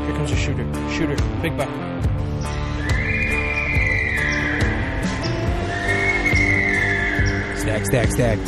Here comes a shooter. Shooter. Big buck. Stag, stag, stag.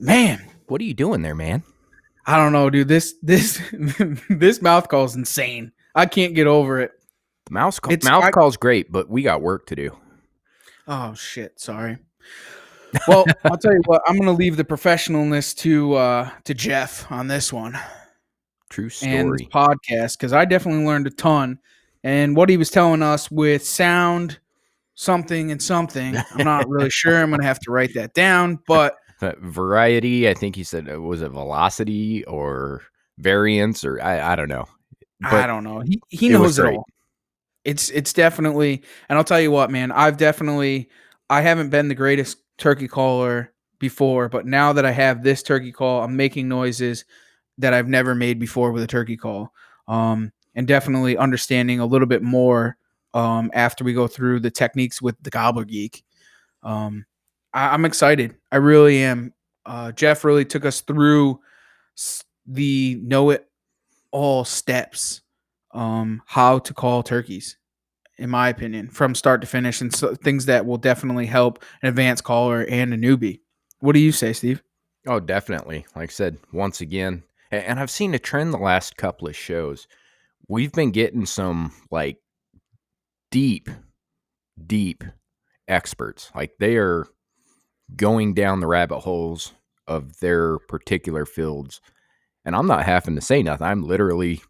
Man, what are you doing there, man? I don't know, dude. This mouth call is insane. I can't get over it. Mouth call's great, but we got work to do. Oh shit! Sorry. Well, I'll tell you what. I'm going to leave the professionalness to Jeff on this one. True story. And this podcast, because I definitely learned a ton. And what he was telling us with sound, something and something, I'm not really sure. I'm going to have to write that down, but. Variety, I think he said, was it velocity or variance or I don't know. But I don't know. He knows it all. It's definitely, and I'll tell you what, man, I haven't been the greatest turkey caller before, but now that I have this turkey call, I'm making noises that I've never made before with a turkey call. And definitely understanding a little bit more after we go through the techniques with the Gobbler Geek. I'm excited. I really am. Jeff really took us through the know-it-all steps, how to call turkeys, in my opinion, from start to finish, and so, things that will definitely help an advanced caller and a newbie. What do you say, Steve? Oh, definitely. Like I said, once again, and I've seen a trend the last couple of shows. We've been getting some like deep experts. Like they are going down the rabbit holes of their particular fields. And I'm not having to say nothing. I'm literally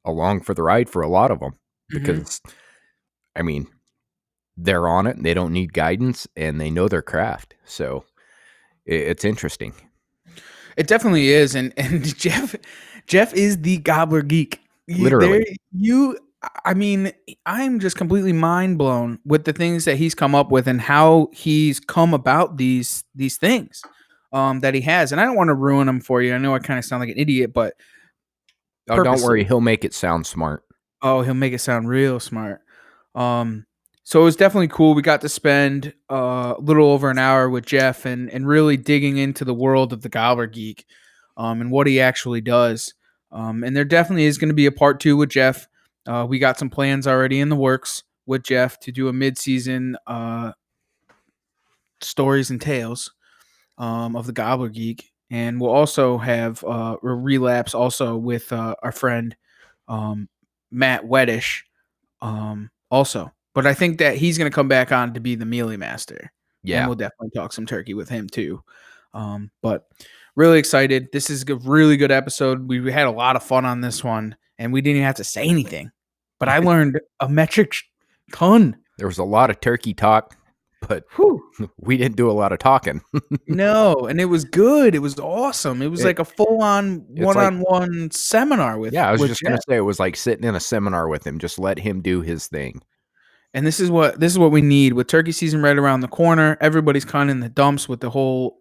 along for the ride for a lot of them because, I mean, they're on it and they don't need guidance and they know their craft. So it's interesting. It definitely is. And Jeff is the Gobbler Geek. Literally. I mean, I'm just completely mind blown with the things that he's come up with and how he's come about these things that he has. And I don't want to ruin them for you. I know I kind of sound like an idiot, but don't worry, he'll make it sound smart. Oh, he'll make it sound real smart. So it was definitely cool. We got to spend a little over an hour with Jeff and really digging into the world of the Gobbler Geek and what he actually does. And there definitely is going to be a part 2 with Jeff. We got some plans already in the works with Jeff to do a mid-season stories and tales of the Gobbler Geek. And we'll also have a relapse also with our friend Matt Weddish also. But I think that he's going to come back on to be the Mealy Master. Yeah. And we'll definitely talk some turkey with him too. But really excited. This is a really good episode. We had a lot of fun on this one, and we didn't even have to say anything. But I learned a metric ton. There was a lot of turkey talk, but we didn't do a lot of talking. No, and it was good. It was awesome. It was like a full-on one-on-one seminar with. Yeah, I was just going to say it was like sitting in a seminar with him. Just let him do his thing. And this is what we need with turkey season right around the corner. Everybody's kind of in the dumps with the whole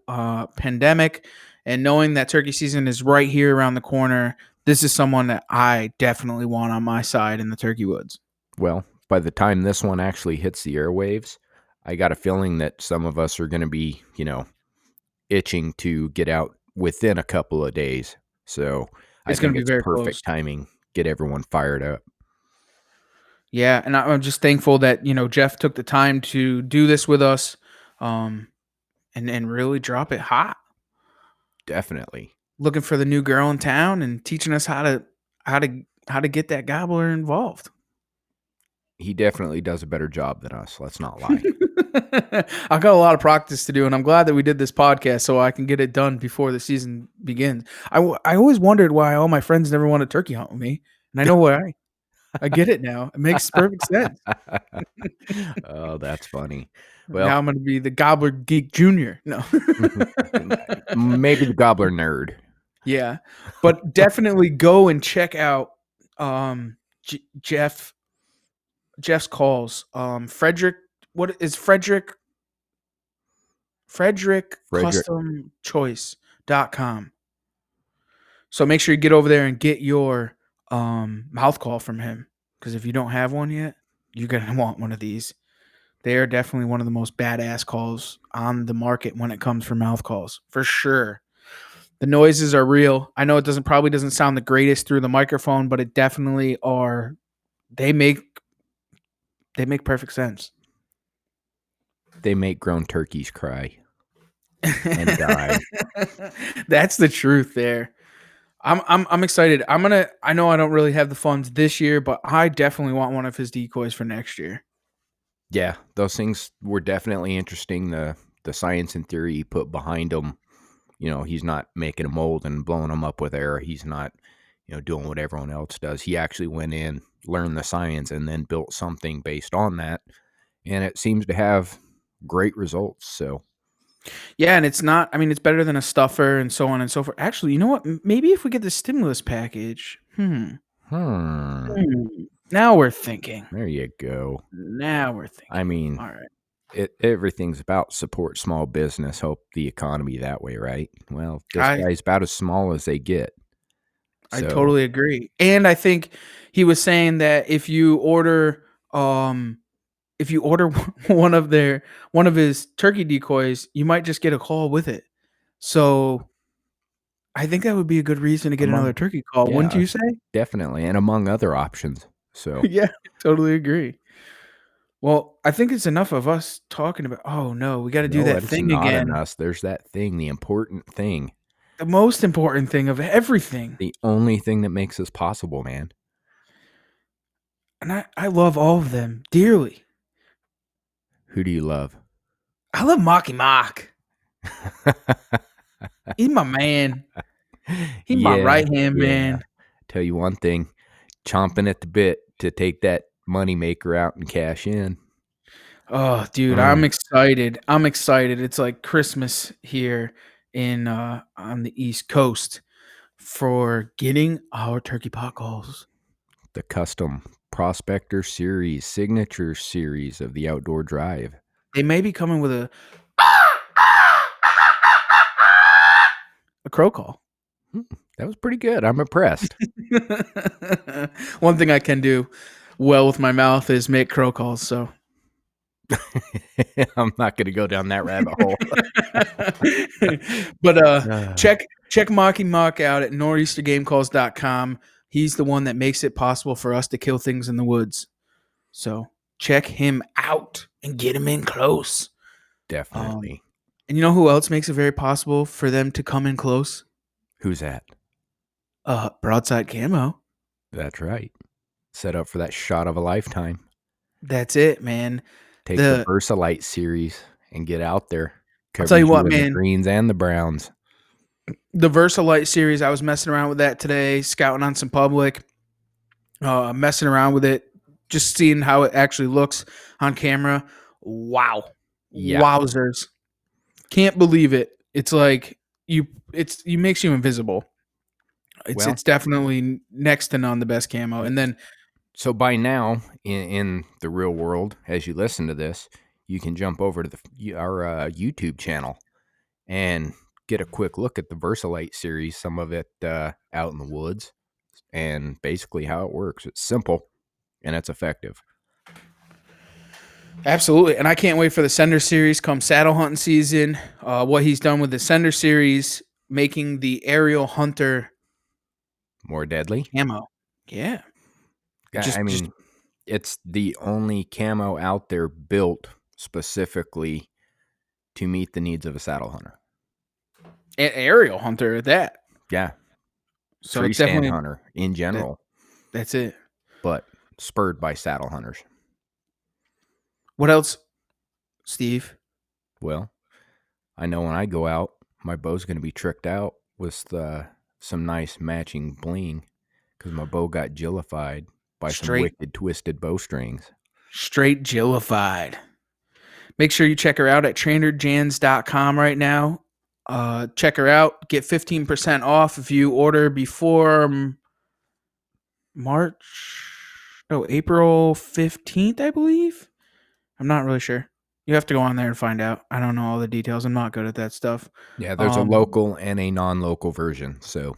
pandemic, and knowing that turkey season is right here around the corner. This is someone that I definitely want on my side in the turkey woods. Well, by the time this one actually hits the airwaves, I got a feeling that some of us are going to be, itching to get out within a couple of days. So it's going to be very perfect timing. Get everyone fired up. Yeah, and I'm just thankful that, Jeff took the time to do this with us and really drop it hot. Definitely. Looking for the new girl in town and teaching us how to get that gobbler involved. He definitely does a better job than us. Let's not lie. I've got a lot of practice to do, and I'm glad that we did this podcast so I can get it done before the season begins. I always wondered why all my friends never wanted turkey hunt with me, And I know why. I get it now. It makes perfect sense. Oh, that's funny. Now Well, I'm gonna be the Gobbler Geek Junior. No. maybe the Gobbler nerd. Yeah. But definitely go and check out Jeff's calls. Fredrick, what is Fredrick? Frederick, FrederickCustomChoice.com. So make sure you get over there and get your mouth call from him. Because if you don't have one yet, you're gonna want one of these. They are definitely one of the most badass calls on the market when it comes for mouth calls, for sure. The noises are real. I know it doesn't sound the greatest through the microphone, but it definitely are. They make perfect sense. they make grown turkeys cry and die. That's the truth there. I'm excited. I know I don't really have the funds this year, but I definitely want one of his decoys for next year. Yeah, those things were definitely interesting. The science and theory he put behind them. He's not making a mold and blowing them up with air. He's not, doing what everyone else does. He actually went in, learned the science, and then built something based on that. And it seems to have great results. So, Yeah, and it's not. I mean, it's better than a stuffer and so on and so forth. Actually, you know what? Maybe if we get the stimulus package. hmm, Now we're thinking. there you go. Now we're I thinking. mean, All right. everything's about support small business, help the economy that way, right? Well, this I guy's about as small as they get. I So, totally agree. And I think he was saying that if you order one of his turkey decoys, you might just get a call with it. So I think that would be a good reason to get another among, turkey call, wouldn't yeah, you say? definitely. And among other options. So, Yeah, totally agree. Well, I think it's enough of us talking about. Oh no, we got to do no, that it's thing not again. enough. There's that thing, the important thing, The most important thing of everything. the only thing that makes this possible, man. And I love all of them dearly. Who do you love? I love Mocky Mock. He's my man. He's my Yeah, right hand yeah. man. Tell you one thing, chomping at the bit to take that money maker out and cash in. Oh, dude, I'm Mm, excited. I'm excited. It's like Christmas here in on the East Coast for getting our turkey pot calls. the custom prospector series, signature series of the outdoor drive. They may be coming with a crow call. Hmm, that was pretty good. I'm impressed. One thing I can do well with my mouth is make crow calls. So, I'm not going to go down that rabbit hole. but Uh, check Mocky Mock out at northeastergamecalls.com. He's the one that makes it possible for us to kill things in the woods. So check him out and get him in close. Um, Definitely. and you know who else makes it very possible for them to come in close? Who's that? Broadside Camo. That's right. Set up for that shot of a lifetime. That's it, man. Take the The Versalite series and get out there. I'll tell you Covers you what, in the man. greens and the browns. The Versalite series, I was messing around with that today, scouting on some public, messing around with it, just seeing how it actually looks on camera. Wow. Yeah. Wowzers. Can't believe it. It's like you makes you invisible. Well, It's definitely next to none the best camo. y- And then so by now, in the real world, as you listen to this, you can jump over to our YouTube channel and get a quick look at the Versalite series, some of it out in the woods, and basically how it works. It's simple and it's effective. absolutely, and I can't wait for the Sender series come saddle hunting season. What he's done with the Sender series, making the aerial hunter More deadly. camo. Yeah, I just mean, it's the only camo out there built specifically to meet the needs of a saddle hunter. aerial hunter at that. Yeah, So it's freestand definitely hunter in that. general, That's it. but spurred by saddle hunters. What else, Steve? Well, I know when I go out, my bow's going to be tricked out with some nice matching bling Because my bow got jillified by some Straight, wicked twisted bowstrings. straight jillified. Make sure you check her out at trainerjans.com right now. Check her out. Get 15% off if you order before April 15th, I believe. I'm not really sure. You have to go on there and find out. I don't know all the details. I'm not good at that stuff. Yeah, there's a local and a non-local version, so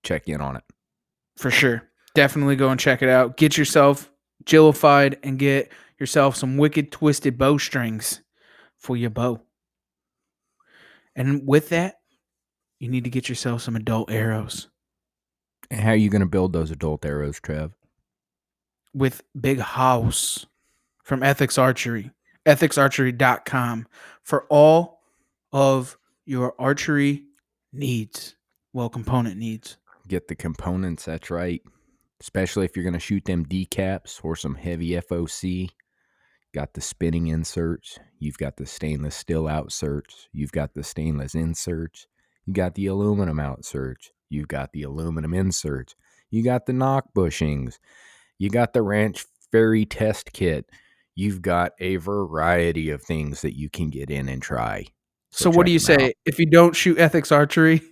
check in on it. For sure. Definitely go and check it out. Get yourself jillified and get yourself some wicked twisted bowstrings for your bow. And with that, you need to get yourself some adult arrows. And how are you going to build those adult arrows, Trev? With Big House from Ethics Archery, ethicsarchery.com for all of your archery needs. Well, component needs. Get the components, that's right. Especially if you're going to shoot them decaps or some heavy FOC. Got the spinning inserts. You've got the stainless steel outserts. You've got the stainless inserts. You got the aluminum outserts. You've got the aluminum inserts. You got the knock bushings. You got the Ranch Fairy test kit. You've got a variety of things that you can get in and try. So what do you say? Out. If you don't shoot Ethics Archery?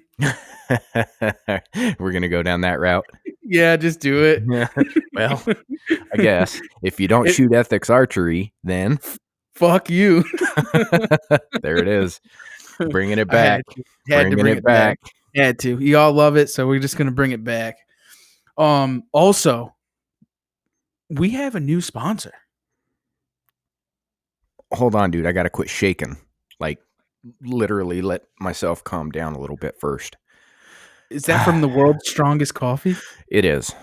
We're going to go down that route. Yeah, just do it. Well, I guess if you don't shoot Ethics Archery, then fuck you. There it is. Bringing it back. Had to bring it back. Had to. You all love it, so we're just going to bring it back. Also, we have a new sponsor. Hold on, dude. I got to quit shaking. Like, literally let myself calm down a little bit first. Is that from the world's strongest coffee? It is.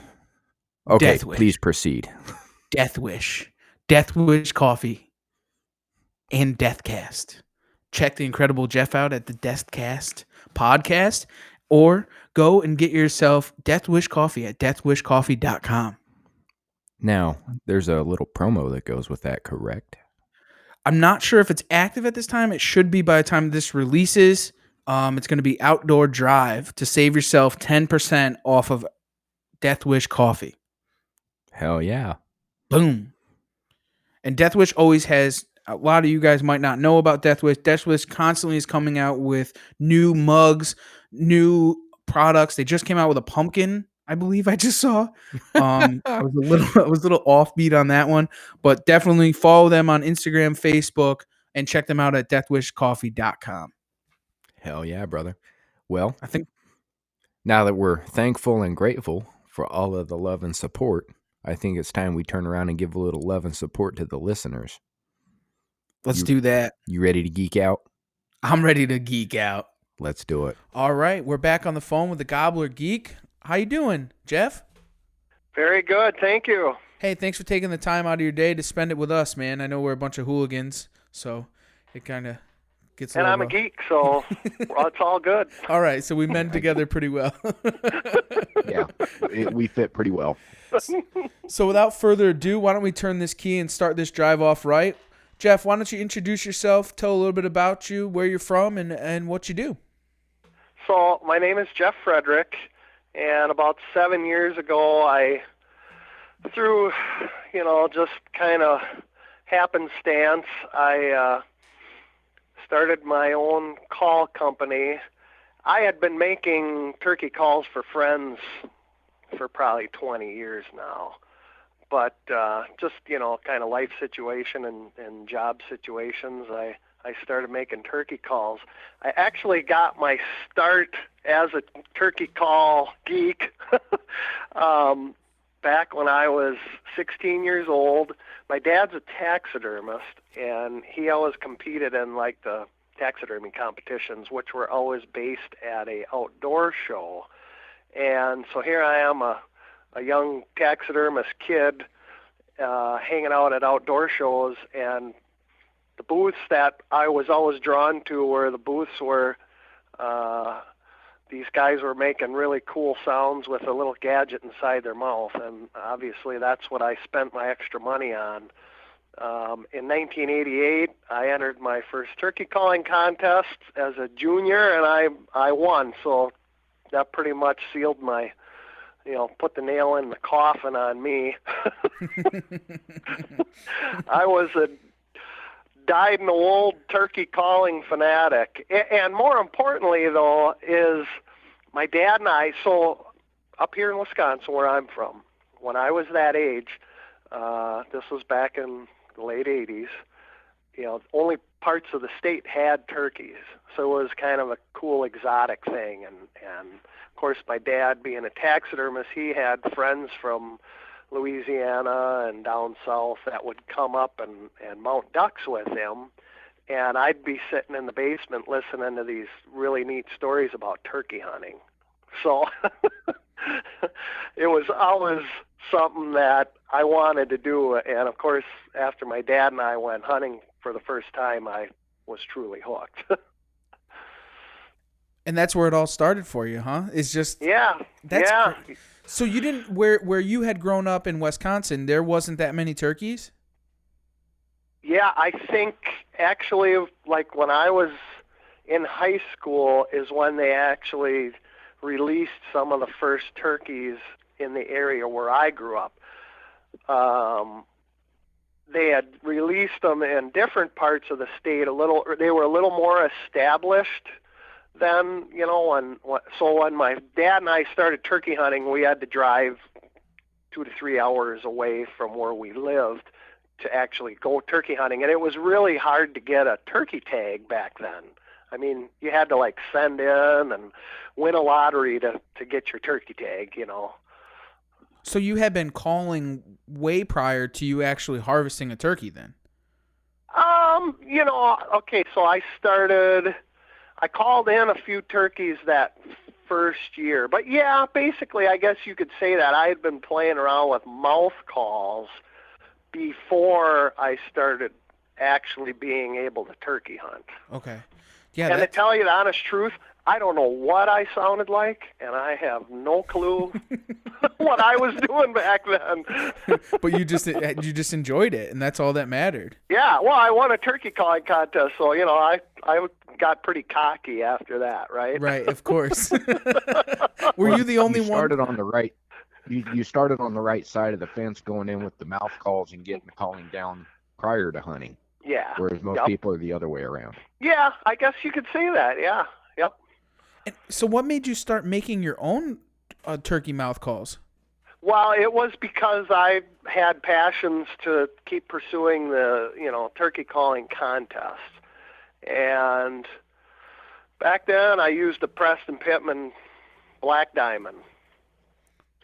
Okay, please proceed. Death Wish Coffee and Deathcast. Check the incredible Jeff out at the Deathcast podcast, or go and get yourself Death Wish Coffee at deathwishcoffee.com. Now, there's a little promo that goes with that, correct? I'm not sure if it's active at this time. It should be by the time this releases. It's going to be Outdoor Drive to save yourself 10% off of Death Wish Coffee. Hell yeah. Boom. And Death Wish always has, a lot of you guys might not know about Death Wish. Death Wish constantly is coming out with new mugs, new products. They just came out with a pumpkin, I believe I just saw. I was a little offbeat on that one, but definitely follow them on Instagram, Facebook, and check them out at deathwishcoffee.com. Hell yeah, brother. Well, I think now that we're thankful and grateful for all of the love and support, I think it's time we turn around and give a little love and support to the listeners. Let's do that. You ready to geek out? I'm ready to geek out. Let's do it. All right, we're back on the phone with the Gobbler Geek. How you doing, Jeff? Very good, thank you. Hey, thanks for taking the time out of your day to spend it with us, man. I know we're a bunch of hooligans, so it kind of gets a little rough. A geek, so it's all good. All right, so we mend together pretty well. Yeah, we fit pretty well. So without further ado, why don't we turn this key and start this drive off right? Jeff, why don't you introduce yourself, tell a little bit about you, where you're from, and what you do. So my name is Jeff Fredrick, and about 7 years ago, I, through, just kind of happenstance, I started my own call company. I had been making turkey calls for friends for probably 20 years now. But just, kind of life situation and job situations, I started making turkey calls. I actually got my start as a turkey call geek back when I was 16 years old. My dad's a taxidermist, and he always competed in, like, the taxidermy competitions, which were always based at a outdoor show. And so here I am, a young taxidermist kid hanging out at outdoor shows, and the booths that I was always drawn to were the booths where these guys were making really cool sounds with a little gadget inside their mouth, and obviously that's what I spent my extra money on. In 1988, I entered my first turkey calling contest as a junior, and I won, so that pretty much sealed my put the nail in the coffin on me. I was a dyed-in-the-wool turkey calling fanatic. And more importantly, though, is my dad and I, so up here in Wisconsin, where I'm from, when I was that age, this was back in the late 80s, only parts of the state had turkeys. So it was kind of a cool exotic thing. And of course, my dad being a taxidermist, he had friends from Louisiana and down south that would come up and mount ducks with him. And I'd be sitting in the basement listening to these really neat stories about turkey hunting. So it was always something that I wanted to do. And of course, after my dad and I went hunting for the first time, I was truly hooked. And that's where it all started for you, huh? It's just yeah. So you didn't where you had grown up in Wisconsin, there wasn't that many turkeys? Yeah, I think actually like when I was in high school is when they actually released some of the first turkeys in the area where I grew up. They had released them in different parts of the state they were a little more established then, so when my dad and I started turkey hunting, we had to drive 2 to 3 hours away from where we lived to actually go turkey hunting. And it was really hard to get a turkey tag back then. I mean, you had to send in and win a lottery to get your turkey tag, So you had been calling way prior to you actually harvesting a turkey then? Okay, so I called in a few turkeys that first year. But yeah, basically, I guess you could say that I had been playing around with mouth calls before I started actually being able to turkey hunt. Okay. Yeah. And to tell you the honest truth, I don't know what I sounded like, and I have no clue what I was doing back then. But you just enjoyed it, and that's all that mattered. Yeah, well, I won a turkey calling contest, so I got pretty cocky after that, right? Right, of course. Were you the only one? Started on the right. You started on the right side of the fence, going in with the mouth calls and getting the calling down prior to hunting. Yeah. Whereas most people are the other way around. Yeah, I guess you could say that. Yeah. Yep. And so what made you start making your own turkey mouth calls? Well, it was because I had passions to keep pursuing the, turkey calling contest. And back then I used the Preston Pittman Black Diamond.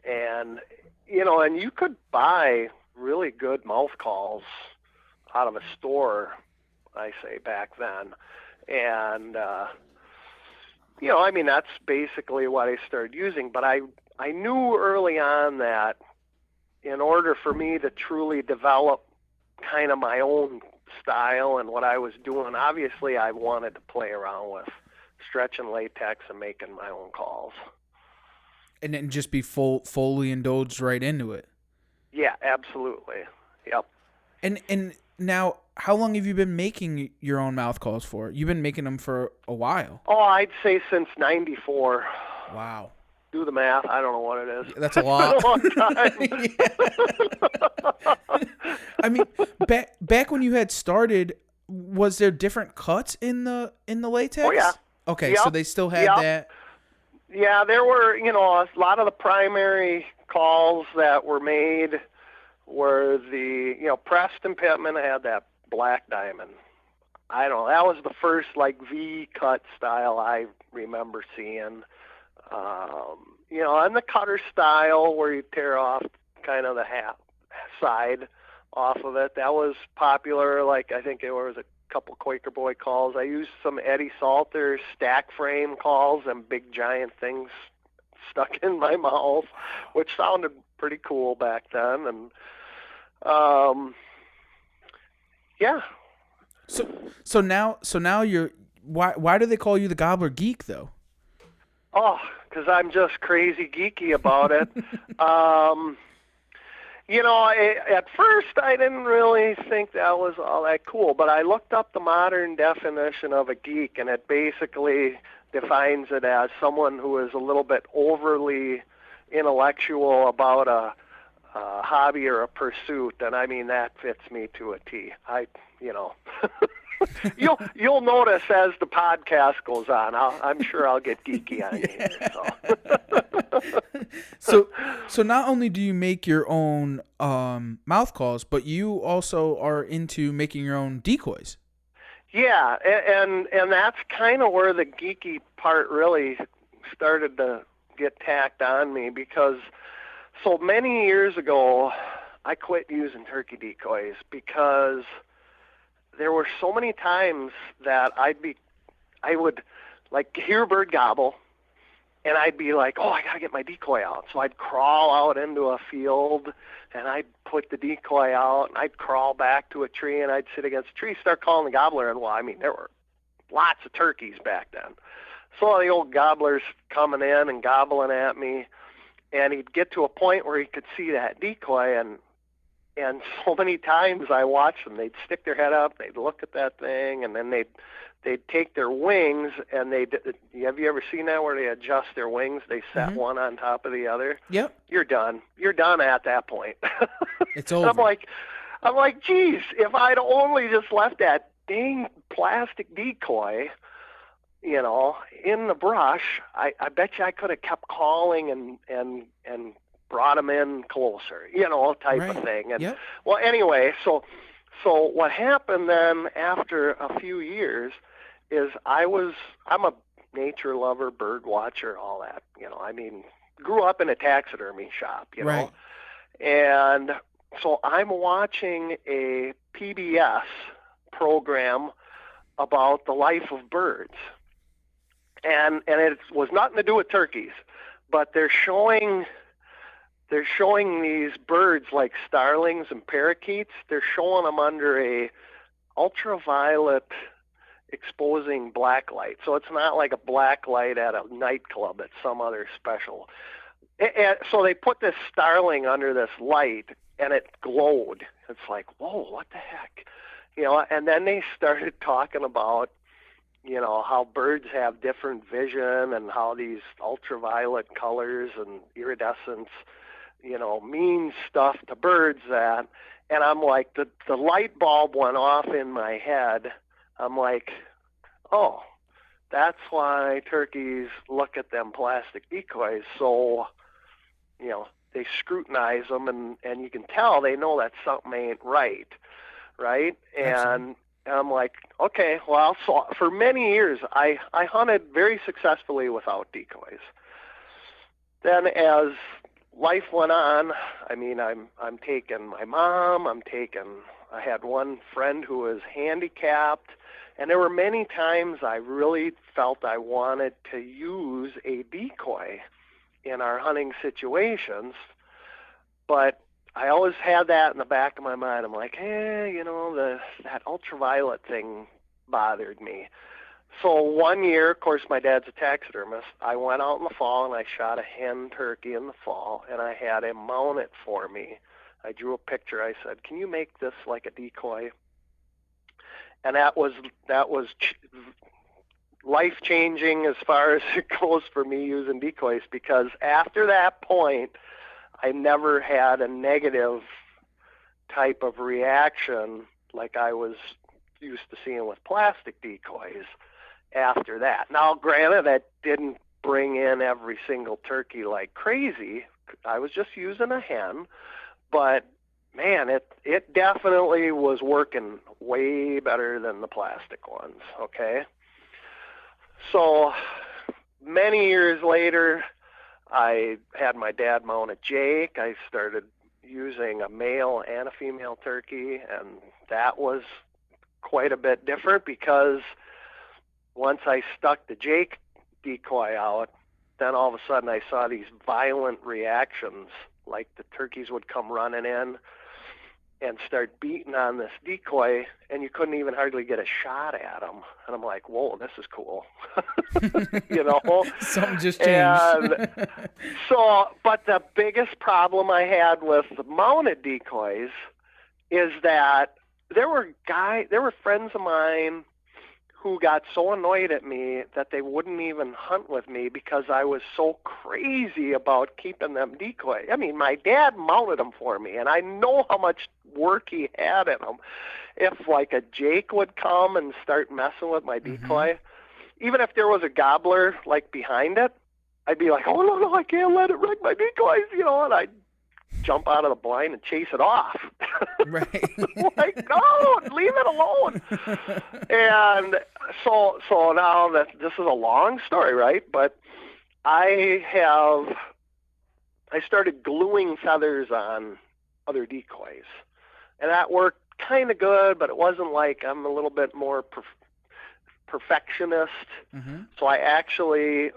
And, and you could buy really good mouth calls out of a store, I say, back then. And, that's basically what I started using. But I knew early on that in order for me to truly develop kind of my own style and what I was doing, obviously I wanted to play around with stretching latex and making my own calls. And then just be fully indulged right into it. Yeah, absolutely. Yep. And now, how long have you been making your own mouth calls for? You've been making them for a while. Oh, I'd say since '94. Wow. Do the math. I don't know what it is. That's a lot. It's a long time. I mean, back when you had started, was there different cuts in the latex? Oh yeah. Okay, yep. So they still had that. Yeah, there were, a lot of the primary calls that were made were the, Preston Pittman had that Black Diamond. I don't know, that was the first V-cut style I remember seeing. And the cutter style where you tear off kind of the side off of it, that was popular. I think there was a couple Quaker Boy calls. I used some Eddie Salter stack frame calls and big giant things stuck in my mouth, which sounded pretty cool back then. And yeah. So now you're why do they call you the Gobbler Geek though? Oh, because I'm just crazy geeky about it. At first I didn't really think that was all that cool, but I looked up the modern definition of a geek, and it basically defines it as someone who is a little bit overly intellectual about a hobby or a pursuit, then I mean that fits me to a T. You'll notice as the podcast goes on. I'm sure I'll get geeky on you here. So not only do you make your own mouth calls, but you also are into making your own decoys. Yeah, and that's kind of where the geeky part really started to get tacked on me, because so many years ago I quit using turkey decoys because there were so many times that I would like hear a bird gobble, and I'd be like, oh, I got to get my decoy out. So I'd crawl out into a field, and I'd put the decoy out, and I'd crawl back to a tree, and I'd sit against a tree, start calling the gobbler. And, well, I mean, there were lots of turkeys back then. So the old gobbler's coming in and gobbling at me, and he'd get to a point where he could see that decoy, and so many times I watched them. They'd stick their head up, they'd look at that thing, and then they'd take their wings, and have you ever seen that where they adjust their wings? They set one on top of the other. Yep. You're done. You're done at that point. It's over. And I'm like, geez, if I'd only just left that dang plastic decoy, in the brush, I bet you I could have kept calling and brought them in closer, type of thing. And well, anyway, so what happened then after a few years is I'm a nature lover, bird watcher, all that. I mean, grew up in a taxidermy shop, know, and so I'm watching a PBS program about the life of birds, and it was nothing to do with turkeys, but they're showing these birds like starlings and parakeets. They're showing them under a ultraviolet exposing black light. So it's not like a black light at a nightclub. It's some other special. And so they put this starling under this light, and it glowed. It's like, whoa, what the heck? And then they started talking about, how birds have different vision and how these ultraviolet colors and iridescence means stuff to birds that, and I'm like, the light bulb went off in my head. I'm like, oh, that's why turkeys look at them plastic decoys. So, they scrutinize them, and you can tell they know that something ain't right. And I'm like, okay, well, so for many years, I hunted very successfully without decoys. Then as life went on, I mean, I'm taking my mom, I had one friend who was handicapped, and there were many times I really felt I wanted to use a decoy in our hunting situations, but I always had that in the back of my mind. I'm like, hey, that ultraviolet thing bothered me. So one year, of course, my dad's a taxidermist. I went out in the fall and I shot a hen turkey in the fall, and I had him mount it for me. I drew a picture. I said, can you make this like a decoy? And that was life-changing as far as it goes for me using decoys, because after that point, I never had a negative type of reaction like I was used to seeing with plastic decoys after that. Now, granted, that didn't bring in every single turkey like crazy. I was just using a hen, but man, it definitely was working way better than the plastic ones, okay? So many years later, I had my dad mount a Jake. I started using a male and a female turkey, and that was quite a bit different, because once I stuck the Jake decoy out, then all of a sudden I saw these violent reactions, like the turkeys would come running in and start beating on this decoy, and you couldn't even hardly get a shot at them. And I'm like, whoa, this is cool. Something just changed. And but the biggest problem I had with the mounted decoys is that there were friends of mine who got so annoyed at me that they wouldn't even hunt with me because I was so crazy about keeping them decoy. I mean, my dad mounted them for me, and I know how much work he had in them. If like a Jake would come and start messing with my decoy, even if there was a gobbler like behind it, I'd be like, oh no, I can't let it wreck my decoys, and I'd jump out of the blind and chase it off. Right. Like, no, leave it alone. And so now that this is a long story, right? But I started gluing feathers on other decoys, and that worked kind of good, but it wasn't like I'm a little bit more perfectionist. So I actually,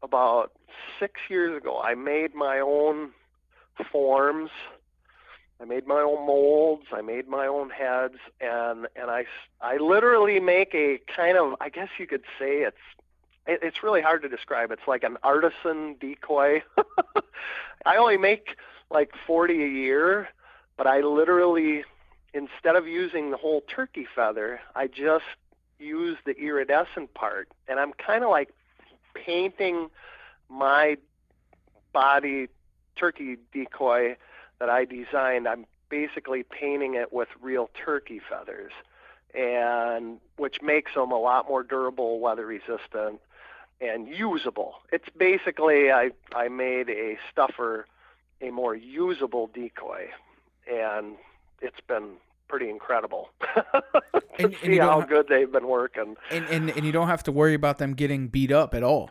about 6 years ago, I made my own forms. I made my own molds. I made my own heads, and I literally make a kind of, I guess you could say it's really hard to describe. It's like an artisan decoy. I only make like 40 a year, but I literally, instead of using the whole turkey feather, I just use the iridescent part, and I'm kind of like painting my body turkey decoy that I designed. I'm basically painting it with real turkey feathers, and which makes them a lot more durable, weather resistant, and usable. It's basically, I made a stuffer a more usable decoy, and it's been pretty incredible to see how good they've been working. And you don't have to worry about them getting beat up at all.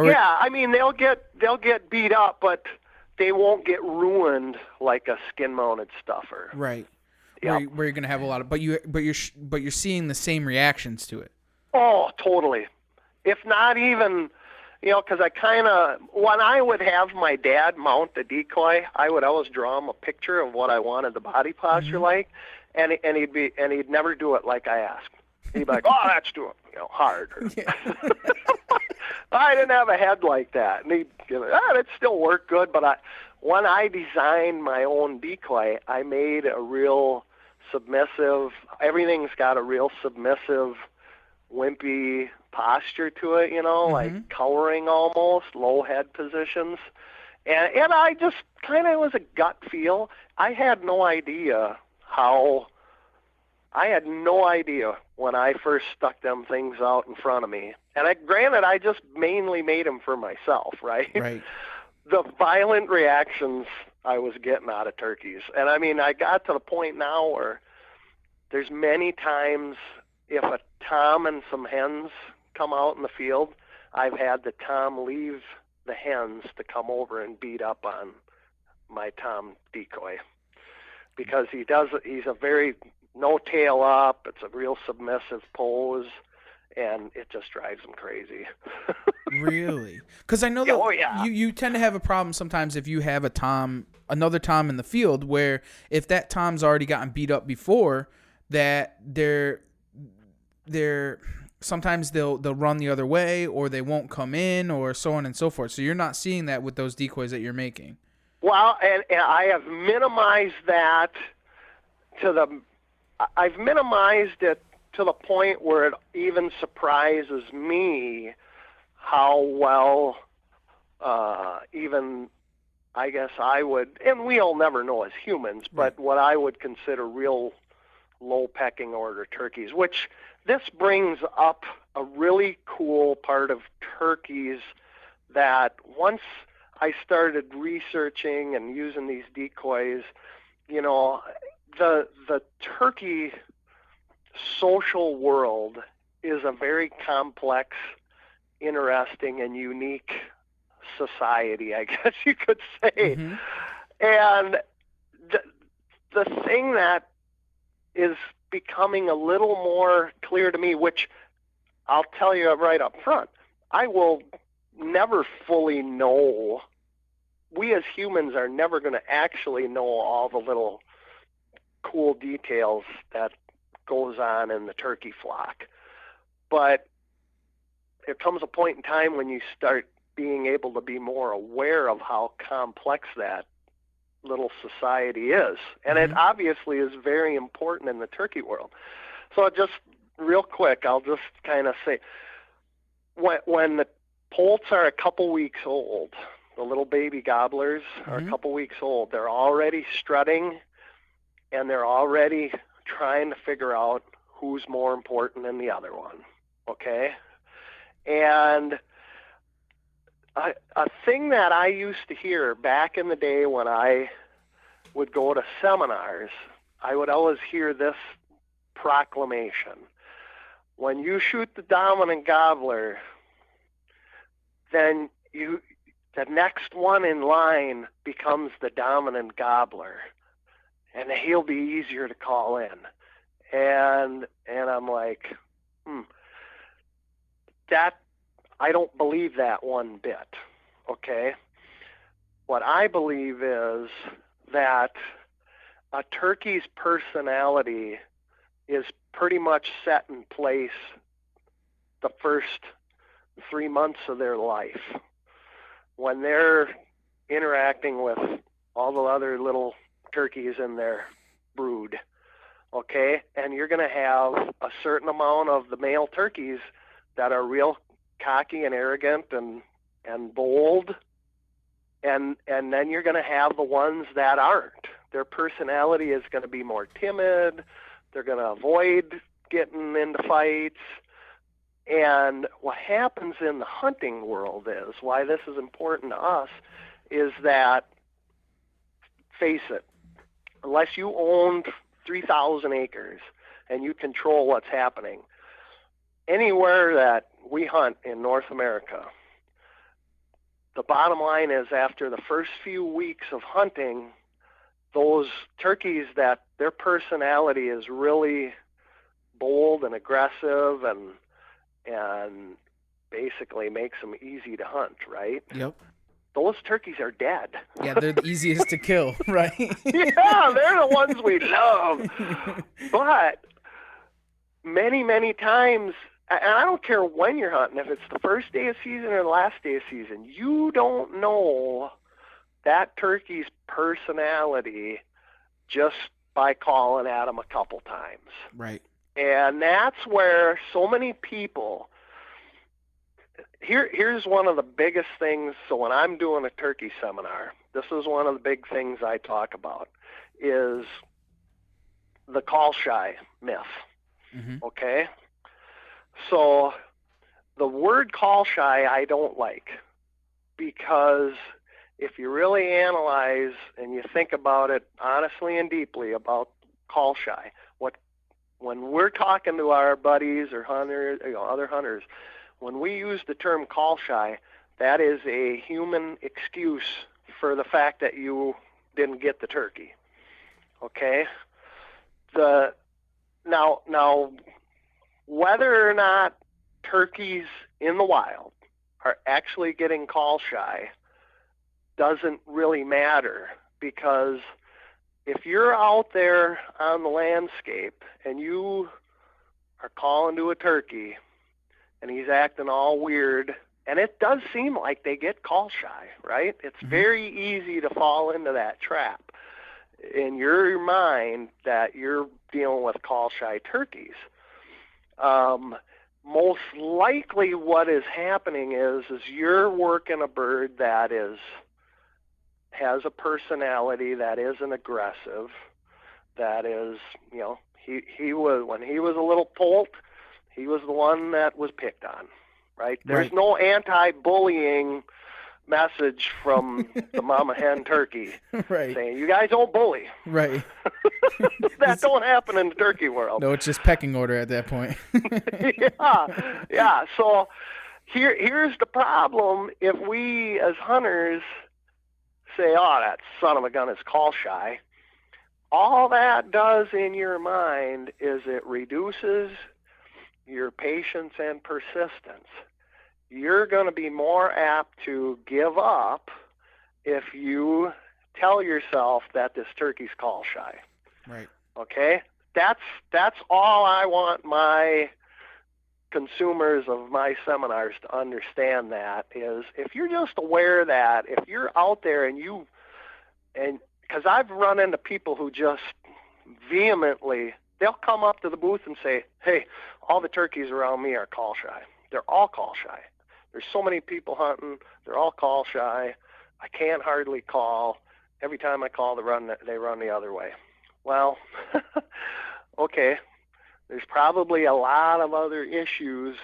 Yeah, I mean, they'll get beat up, but they won't get ruined like a skin-mounted stuffer. Right. Yep. Where you're going to have a lot of, but you're seeing the same reactions to it. Oh, totally. If not even, because I kind of, when I would have my dad mount the decoy, I would always draw him a picture of what I wanted the body posture like, and he'd never do it like I asked. He'd be like, oh, let's do it, hard. Yeah. I didn't have a head like that, and he'd give it. It still worked good, but when I designed my own decoy, I made a real submissive. Everything's got a real submissive, wimpy posture to it, like cowering almost, low head positions, and I just kind of was a gut feel. I had no idea when I first stuck them things out in front of me. And granted, I just mainly made them for myself, right? Right. The violent reactions I was getting out of turkeys. And I mean, I got to the point now where there's many times if a tom and some hens come out in the field, I've had the tom leave the hens to come over and beat up on my tom decoy. Because he's a very no tail up, it's a real submissive pose, and it just drives them crazy. Really? Because I know that you tend to have a problem sometimes if you have another tom in the field, where if that tom's already gotten beat up before, that they're sometimes they'll run the other way, or they won't come in, or so on and so forth. So you're not seeing that with those decoys that you're making. Well, and I have minimized that I've minimized it to the point where it even surprises me how well even I guess I would, and we'll never know as humans, but what I would consider real low pecking order turkeys, which this brings up a really cool part of turkeys that once I started researching and using these decoys, the turkey social world is a very complex, interesting, and unique society, I guess you could say. And the thing that is becoming a little more clear to me, which I'll tell you right up front, I will never fully know. We as humans are never going to actually know all the little cool details that goes on in the turkey flock. But there comes a point in time when you start being able to be more aware of how complex that little society is. And it obviously is very important in the turkey world. So real quick, I'll just kind of say, when the poults are a couple weeks old, the little baby gobblers are a couple weeks old, they're already strutting, and they're already trying to figure out who's more important than the other one, okay? And a thing that I used to hear back in the day when I would go to seminars, I would always hear this proclamation. When you shoot the dominant gobbler, then the next one in line becomes the dominant gobbler, and he'll be easier to call in. And I'm like, that, I don't believe that one bit, okay? What I believe is that a turkey's personality is pretty much set in place the first 3 months of their life. When they're interacting with all the other little turkeys in their brood, okay? And you're going to have a certain amount of the male turkeys that are real cocky and arrogant and bold, and then you're going to have the ones that aren't. Their personality is going to be more timid. They're going to avoid getting into fights. And what happens in the hunting world is, why this is important to us, is that, face it, unless you own 3,000 acres and you control what's happening, anywhere that we hunt in North America, the bottom line is after the first few weeks of hunting, those turkeys that their personality is really bold and aggressive and basically makes them easy to hunt, right? Yep. Those turkeys are dead. Yeah, they're the easiest to kill, right? Yeah, they're the ones we love. But many, many times, and I don't care when you're hunting, if it's the first day of season or the last day of season, you don't know that turkey's personality just by calling at them a couple times. Right. And that's where so many people, here's one of the biggest things. So when I'm doing a turkey seminar, this is one of the big things I talk about, is the call shy myth. Okay? So the word call shy I don't like, because if you really analyze and you think about it honestly and deeply about call shy, when we're talking to our buddies or hunters, other hunters, when we use the term call shy, that is a human excuse for the fact that you didn't get the turkey. Okay? Now, whether or not turkeys in the wild are actually getting call shy doesn't really matter, because if you're out there on the landscape and you are calling to a turkey and he's acting all weird, and it does seem like they get call shy, right? It's very easy to fall into that trap in your mind that you're dealing with call shy turkeys. Most likely what is happening is you're working a bird that has a personality that isn't aggressive, that is, he was, when he was a little poult, he was the one that was picked on, right? There's no anti-bullying message from the mama hen turkey saying, you guys don't bully. Right. That don't happen in the turkey world. No, it's just pecking order at that point. Yeah. So here's the problem. If we as hunters say, oh, that son of a gun is call shy, all that does in your mind is it reduces your patience and persistence. You're going to be more apt to give up if you tell yourself that this turkey's call shy. Right. Okay? That's all I want my consumers of my seminars to understand, that is, if you're just aware that if you're out there and because I've run into people who just vehemently they'll come up to the booth and say, hey, all the turkeys around me are call shy. They're all call shy. There's so many people hunting. They're all call shy. I can't hardly call. Every time I call, they run the other way. Well, okay, there's probably a lot of other issues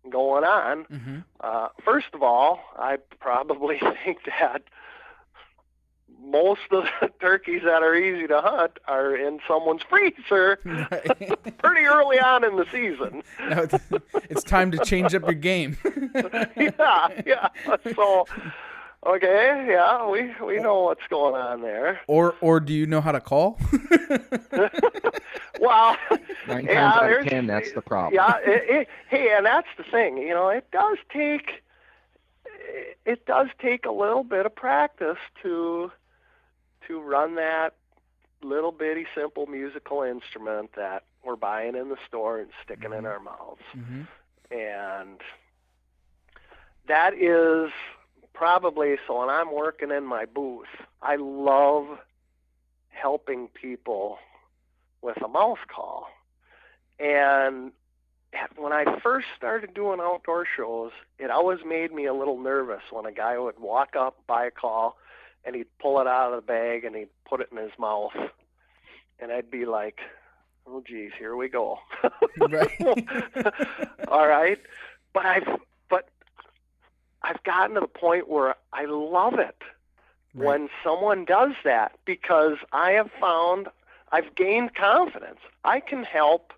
going on. Mm-hmm. First of all, I probably think that most of the turkeys that are easy to hunt are in someone's freezer pretty early on in the season. No, it's time to change up your game. Yeah. So, okay, yeah, we know what's going on there. Or do you know how to call? Well, 9 times out of 10, that's the problem. Yeah, hey, and that's the thing. It does take a little bit of practice to run that little bitty simple musical instrument that we're buying in the store and sticking in our mouths. Mm-hmm. And that is probably, so when I'm working in my booth, I love helping people with a mouth call. And when I first started doing outdoor shows, it always made me a little nervous when a guy would walk up, buy a call, and he'd pull it out of the bag and he'd put it in his mouth. And I'd be like, oh, geez, here we go. Right. All right. But I've gotten to the point where I love it when someone does that, because I have found I've gained confidence. I can help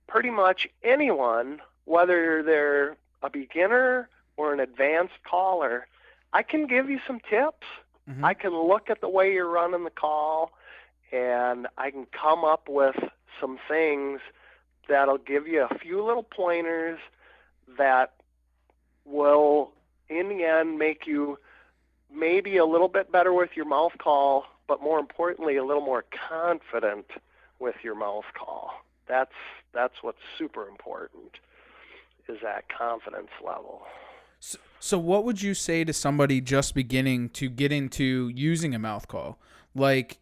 pretty much anyone, whether they're a beginner or an advanced caller. I can give you some tips. Mm-hmm. I can look at the way you're running the call, and I can come up with some things that'll give you a few little pointers that will, in the end, make you maybe a little bit better with your mouth call, but more importantly, a little more confident with your mouth call. That's what's super important, is that confidence level. So what would you say to somebody just beginning to get into using a mouth call? Like,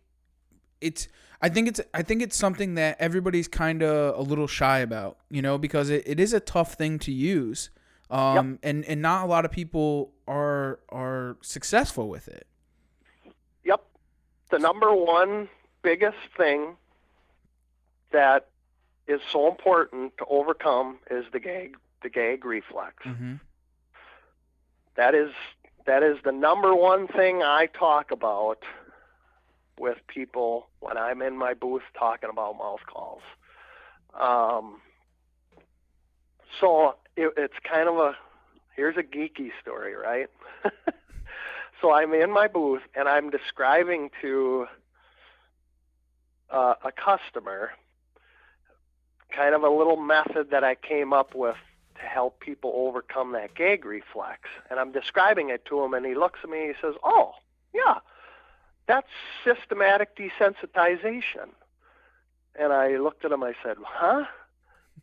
I think it's something that everybody's kind of a little shy about, because it is a tough thing to use. Yep. And not a lot of people are successful with it. Yep. The number one biggest thing that is so important to overcome is the gag reflex. Mm-hmm. That is the number one thing I talk about with people when I'm in my booth talking about mouth calls. So it's kind of here's a geeky story, right? So I'm in my booth and I'm describing to a customer kind of a little method that I came up with to help people overcome that gag reflex. And I'm describing it to him, and he looks at me and he says, oh, yeah, that's systematic desensitization. And I looked at him, I said, huh?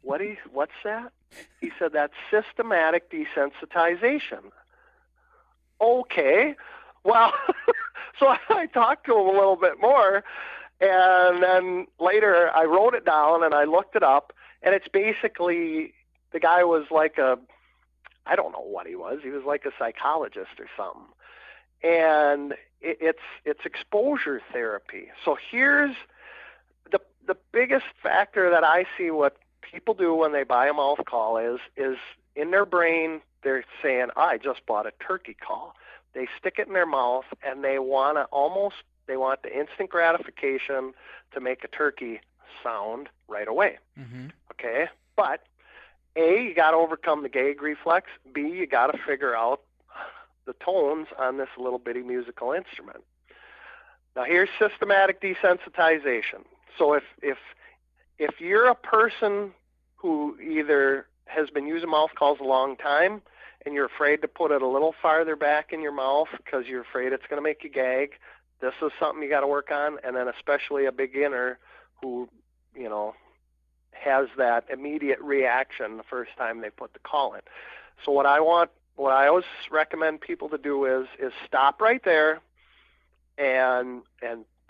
What's that? He said, that's systematic desensitization. Okay. Well, so I talked to him a little bit more, and then later I wrote it down and I looked it up, and it's basically, the guy was like I don't know what he was. He was like a psychologist or something. And it's exposure therapy. So here's the biggest factor that I see what people do when they buy a mouth call is in their brain, they're saying, I just bought a turkey call. They stick it in their mouth and they want the instant gratification to make a turkey sound right away. Mm-hmm. Okay? But A, you got to overcome the gag reflex. B, you got to figure out the tones on this little bitty musical instrument. Now here's systematic desensitization. So if you're a person who either has been using mouth calls a long time and you're afraid to put it a little farther back in your mouth because you're afraid it's going to make you gag, this is something you got to work on. And then especially a beginner who, has that immediate reaction the first time they put the call in. So what I always recommend people to do is stop right there and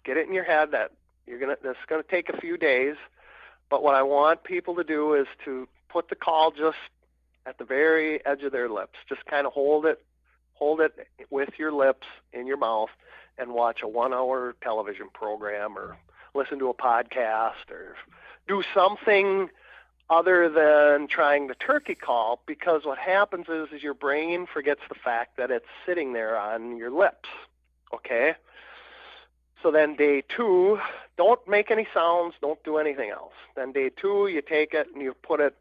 get it in your head that this is going to take a few days. But what I want people to do is to put the call just at the very edge of their lips. Just kind of hold it with your lips in your mouth and watch a 1-hour television program or listen to a podcast or do something other than trying the turkey call, because what happens is your brain forgets the fact that it's sitting there on your lips, okay? So then day 2, don't make any sounds, don't do anything else. Then day 2, you take it and you put it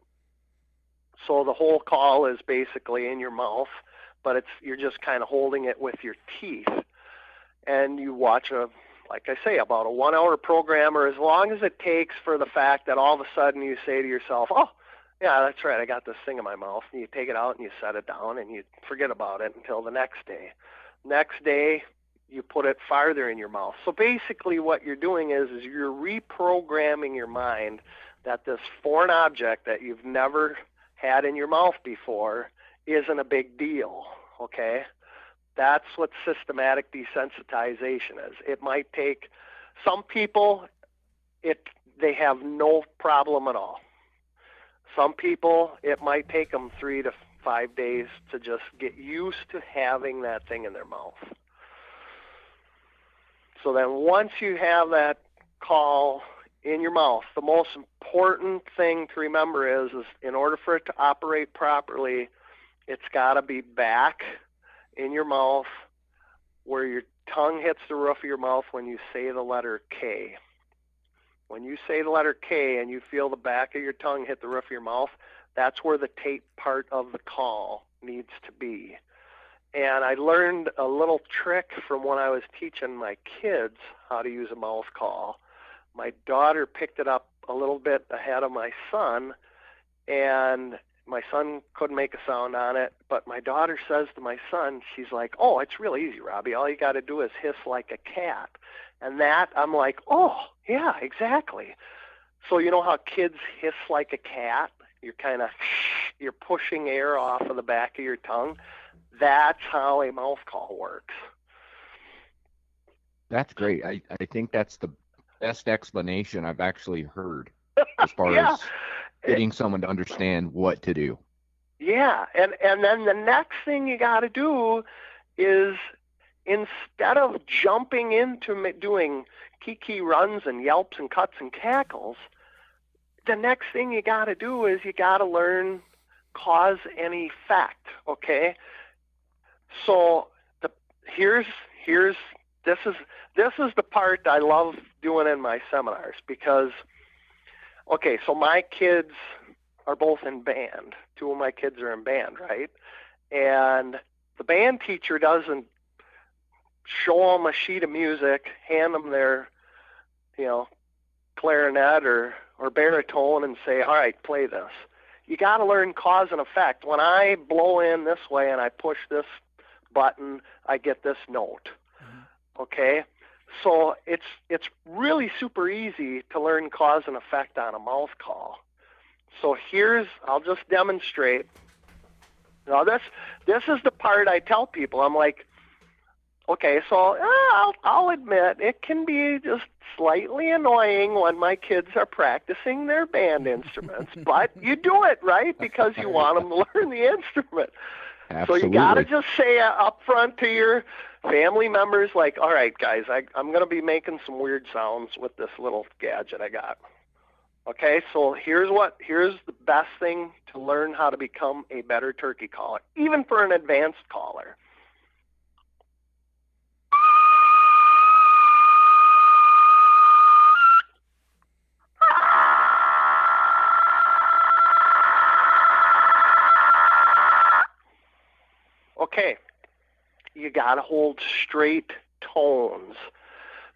so the whole call is basically in your mouth, but you're just kind of holding it with your teeth. And you watch like I say, about a 1-hour program, or as long as it takes for the fact that all of a sudden you say to yourself, oh, yeah, that's right, I got this thing in my mouth. And you take it out and you set it down and you forget about it until the next day. Next day, you put it farther in your mouth. So basically what you're doing is you're reprogramming your mind that this foreign object that you've never had in your mouth before isn't a big deal, okay? That's what systematic desensitization is. It might take some people, they have no problem at all. Some people, it might take them 3 to 5 days to just get used to having that thing in their mouth. So then once you have that call in your mouth, the most important thing to remember is in order for it to operate properly, it's got to be back in your mouth where your tongue hits the roof of your mouth when you say the letter K. When you say the letter K and you feel the back of your tongue hit the roof of your mouth, that's where the tape part of the call needs to be. And I learned a little trick from when I was teaching my kids how to use a mouth call. My daughter picked it up a little bit ahead of my son, and my son couldn't make a sound on it, but my daughter says to my son, she's like, oh, it's really easy, Robbie. All you got to do is hiss like a cat. And that, I'm like, oh, yeah, exactly. So you know how kids hiss like a cat? You're pushing air off of the back of your tongue. That's how a mouth call works. That's great. I think that's the best explanation I've actually heard as far as getting someone to understand what to do. Yeah, and then the next thing you got to do is, instead of jumping into doing kiki runs and yelps and cuts and cackles, the next thing you got to do is you got to learn cause and effect, okay? So this is the part I love doing in my seminars, because, okay, so my kids are both in band. 2 of my kids are in band, right? And the band teacher doesn't show them a sheet of music, hand them their, clarinet or baritone and say, all right, play this. You got to learn cause and effect. When I blow in this way and I push this button, I get this note. Okay? So it's really super easy to learn cause and effect on a mouth call. So I'll just demonstrate. Now this is the part I tell people. I'm like, okay, so I'll admit it can be just slightly annoying when my kids are practicing their band instruments, but you do it, right? Because you want them to learn the instrument. Absolutely. So you got to just say up front to your family members, like, all right, guys, I'm going to be making some weird sounds with this little gadget I got. Okay, so here's the best thing to learn how to become a better turkey caller, even for an advanced caller. Okay, you got to hold straight tones,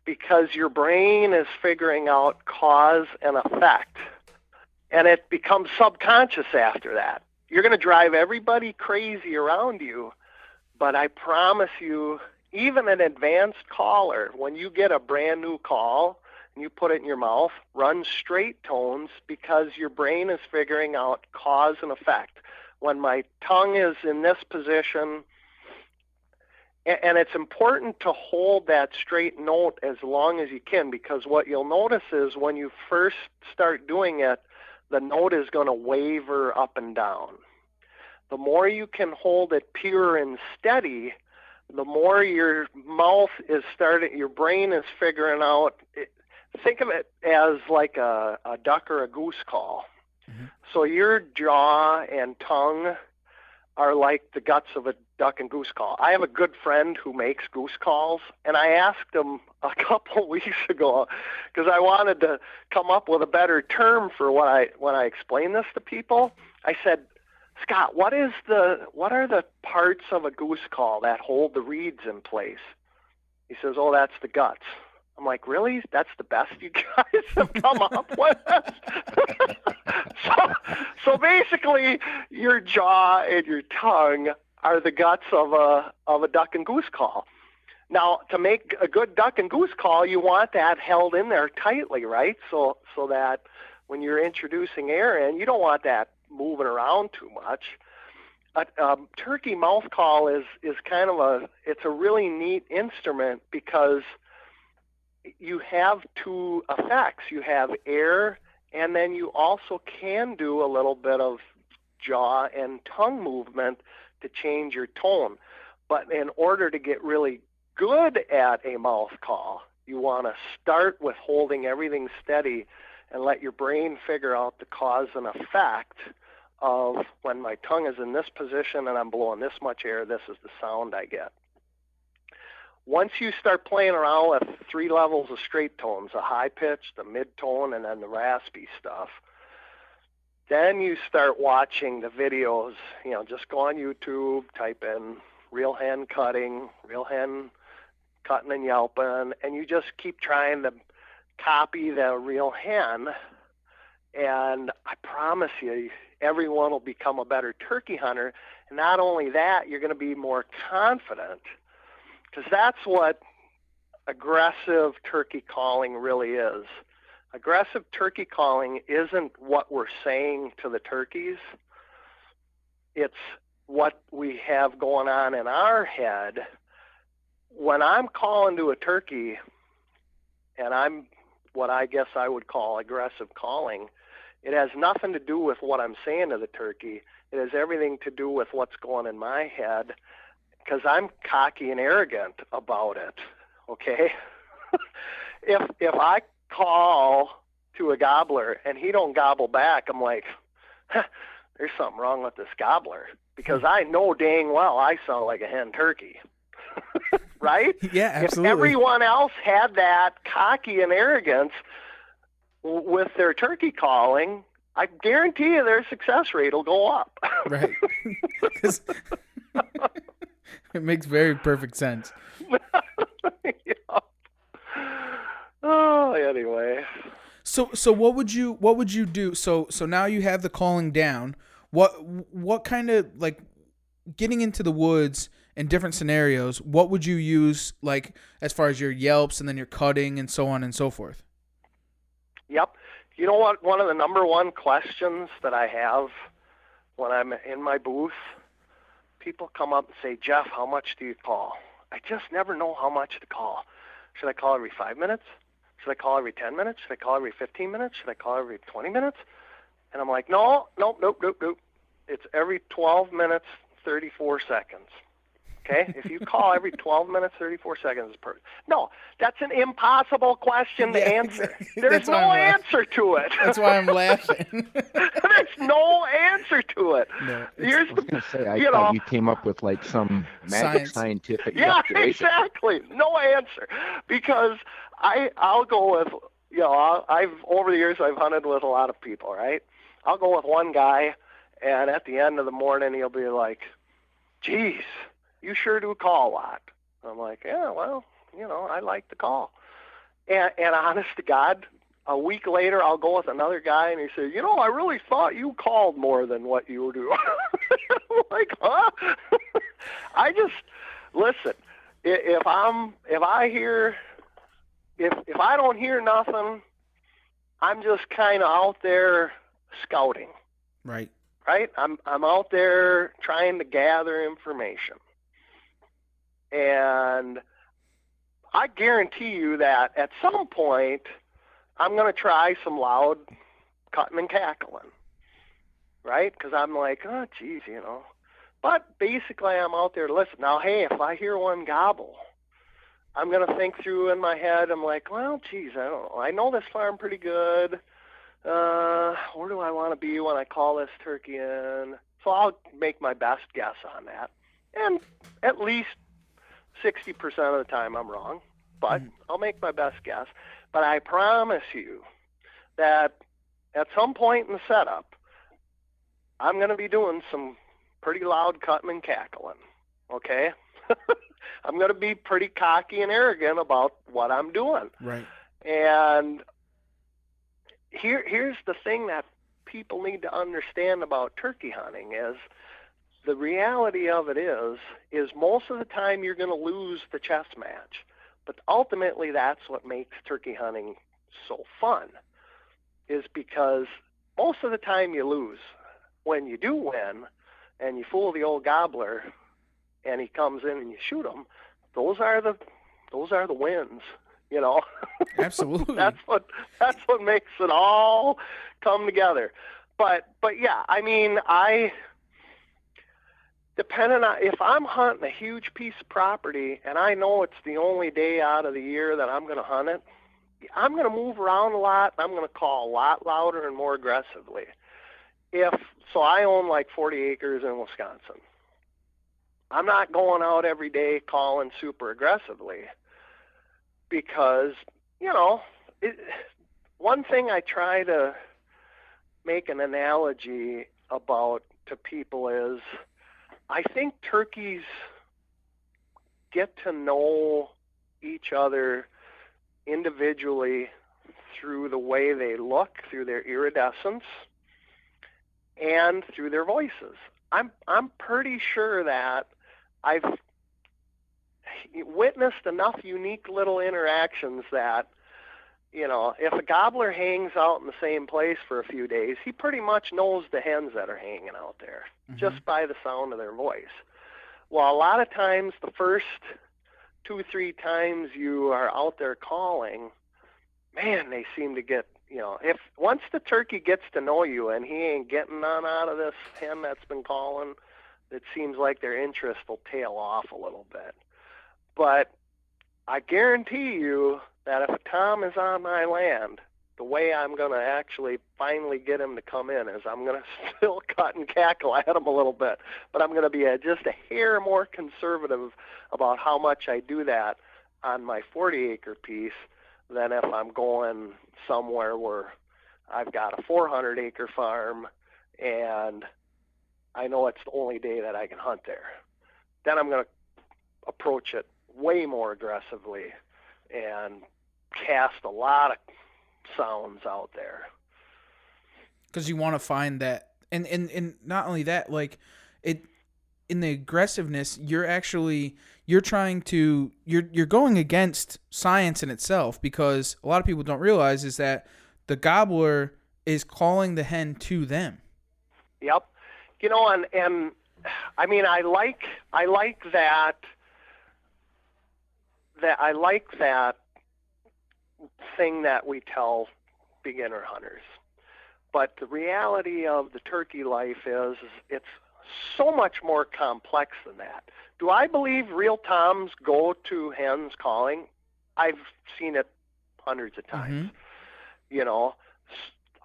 because your brain is figuring out cause and effect, and it becomes subconscious after that. You're going to drive everybody crazy around you, but I promise you, even an advanced caller, when you get a brand new call and you put it in your mouth, run straight tones, because your brain is figuring out cause and effect. When my tongue is in this position And it's important to hold that straight note as long as you can, because what you'll notice is when you first start doing it, the note is going to waver up and down. The more you can hold it pure and steady, the more your mouth is starting, your brain is figuring out. Think of it as like a duck or a goose call. Mm-hmm. So your jaw and tongue are like the guts of a duck and goose call. I have a good friend who makes goose calls, and I asked him a couple of weeks ago, because I wanted to come up with a better term for when I explain this to people. I said, Scott, what are the parts of a goose call that hold the reeds in place? He says, oh, that's the guts. I'm like, really? That's the best you guys have come up with? So basically, your jaw and your tongue are the guts of a duck and goose call. Now, to make a good duck and goose call, you want that held in there tightly, right? So that when you're introducing air in, you don't want that moving around too much. A turkey mouth call is kind of it's a really neat instrument, because you have two effects. You have air, and then you also can do a little bit of jaw and tongue movement to change your tone. But in order to get really good at a mouth call, you want to start with holding everything steady and let your brain figure out the cause and effect of when my tongue is in this position and I'm blowing this much air, this is the sound I get. Once you start playing around with 3 levels of straight tones, a high pitch, the mid tone, and then the raspy stuff, then you start watching the videos. Just go on YouTube, type in real hen cutting and yelping, and you just keep trying to copy the real hen, and I promise you, everyone will become a better turkey hunter. And not only that, you're going to be more confident, because that's what aggressive turkey calling really is. Aggressive turkey calling isn't what we're saying to the turkeys. It's what we have going on in our head. When I'm calling to a turkey, and I'm what I guess I would call aggressive calling, it has nothing to do with what I'm saying to the turkey. It has everything to do with what's going in my head, because I'm cocky and arrogant about it, okay? If I call to a gobbler and he don't gobble back, I'm like, there's something wrong with this gobbler, because I know dang well I sound like a hen turkey, right? Yeah, absolutely. If everyone else had that cocky and arrogance with their turkey calling, I guarantee you their success rate will go up. Right. It makes very perfect sense. Yeah. Oh, anyway. So what would you do? So now you have the calling down. What kind of, like, getting into the woods in different scenarios, what would you use, like, as far as your yelps and then your cutting and so on and so forth? Yep. You know what? One of the number one questions that I have when I'm in my booth, people come up and say, Jeff, how much do you call? I just never know how much to call. Should I call every 5 minutes? Should I call every 10 minutes? Should I call every 15 minutes? Should I call every 20 minutes? And I'm like, nope. It's every 12 minutes, 34 seconds. Okay? If you call every 12 minutes, 34 seconds is perfect. No, that's an impossible question to answer. Exactly. There's no answer to it. That's why I'm laughing. There's no answer to it. No, I was going to say, I thought you came up with like some magic scientific calculation. Exactly. No answer. Because I'll go with, I've over the years I've hunted with a lot of people, right? I'll go with one guy, and at the end of the morning he'll be like, geez, you sure do call a lot. I'm like, yeah, well, I like the call. And honest to God, a week later I'll go with another guy, and he says, I really thought you called more than what you do. I'm like, huh? Listen, if I don't hear nothing, I'm just kind of out there scouting. Right. Right? I'm out there trying to gather information. And I guarantee you that at some point I'm going to try some loud cutting and cackling, right? Because I'm like, oh, geez, But basically I'm out there to listen. Now, hey, if I hear one gobble, I'm going to think through in my head. I'm like, well, geez, I don't know. I know this farm pretty good. Where do I want to be when I call this turkey in? So I'll make my best guess on that. And at least 60% of the time I'm wrong, but I'll make my best guess. But I promise you that at some point in the setup, I'm going to be doing some pretty loud cutting and cackling, okay? I'm going to be pretty cocky and arrogant about what I'm doing. Right. And here's the thing that people need to understand about turkey hunting is the reality of it is most of the time you're going to lose the chess match. But ultimately that's what makes turkey hunting so fun, is because most of the time you lose. When you do win and you fool the old gobbler and he comes in and you shoot him, those are the wins, Absolutely. That's what makes it all come together. But yeah, I mean, depending on if I'm hunting a huge piece of property and I know it's the only day out of the year that I'm going to hunt it, I'm going to move around a lot. I'm going to call a lot louder and more aggressively. So I own like 40 acres in Wisconsin. I'm not going out every day calling super aggressively because, one thing I try to make an analogy about to people is I think turkeys get to know each other individually through the way they look, through their iridescence, and through their voices. I'm pretty sure that I've witnessed enough unique little interactions that, if a gobbler hangs out in the same place for a few days, he pretty much knows the hens that are hanging out there just by the sound of their voice. Well, a lot of times the first 2-3 times you are out there calling, man, they seem to get, if once the turkey gets to know you and he ain't getting none out of this hen that's been calling, it seems like their interest will tail off a little bit. But I guarantee you that if a tom is on my land, the way I'm going to actually finally get him to come in is I'm going to still cut and cackle at him a little bit, but I'm going to be just a hair more conservative about how much I do that on my 40-acre piece than if I'm going somewhere where I've got a 400-acre farm and I know it's the only day that I can hunt there. Then I'm going to approach it way more aggressively and cast a lot of sounds out there. Because you want to find that, and not only that, like it in the aggressiveness, you're going against science in itself, because a lot of people don't realize is that the gobbler is calling the hen to them. Yep. And I mean, I like that thing that we tell beginner hunters. But the reality of the turkey life is it's so much more complex than that. Do I believe real toms go to hens calling? I've seen it hundreds of times.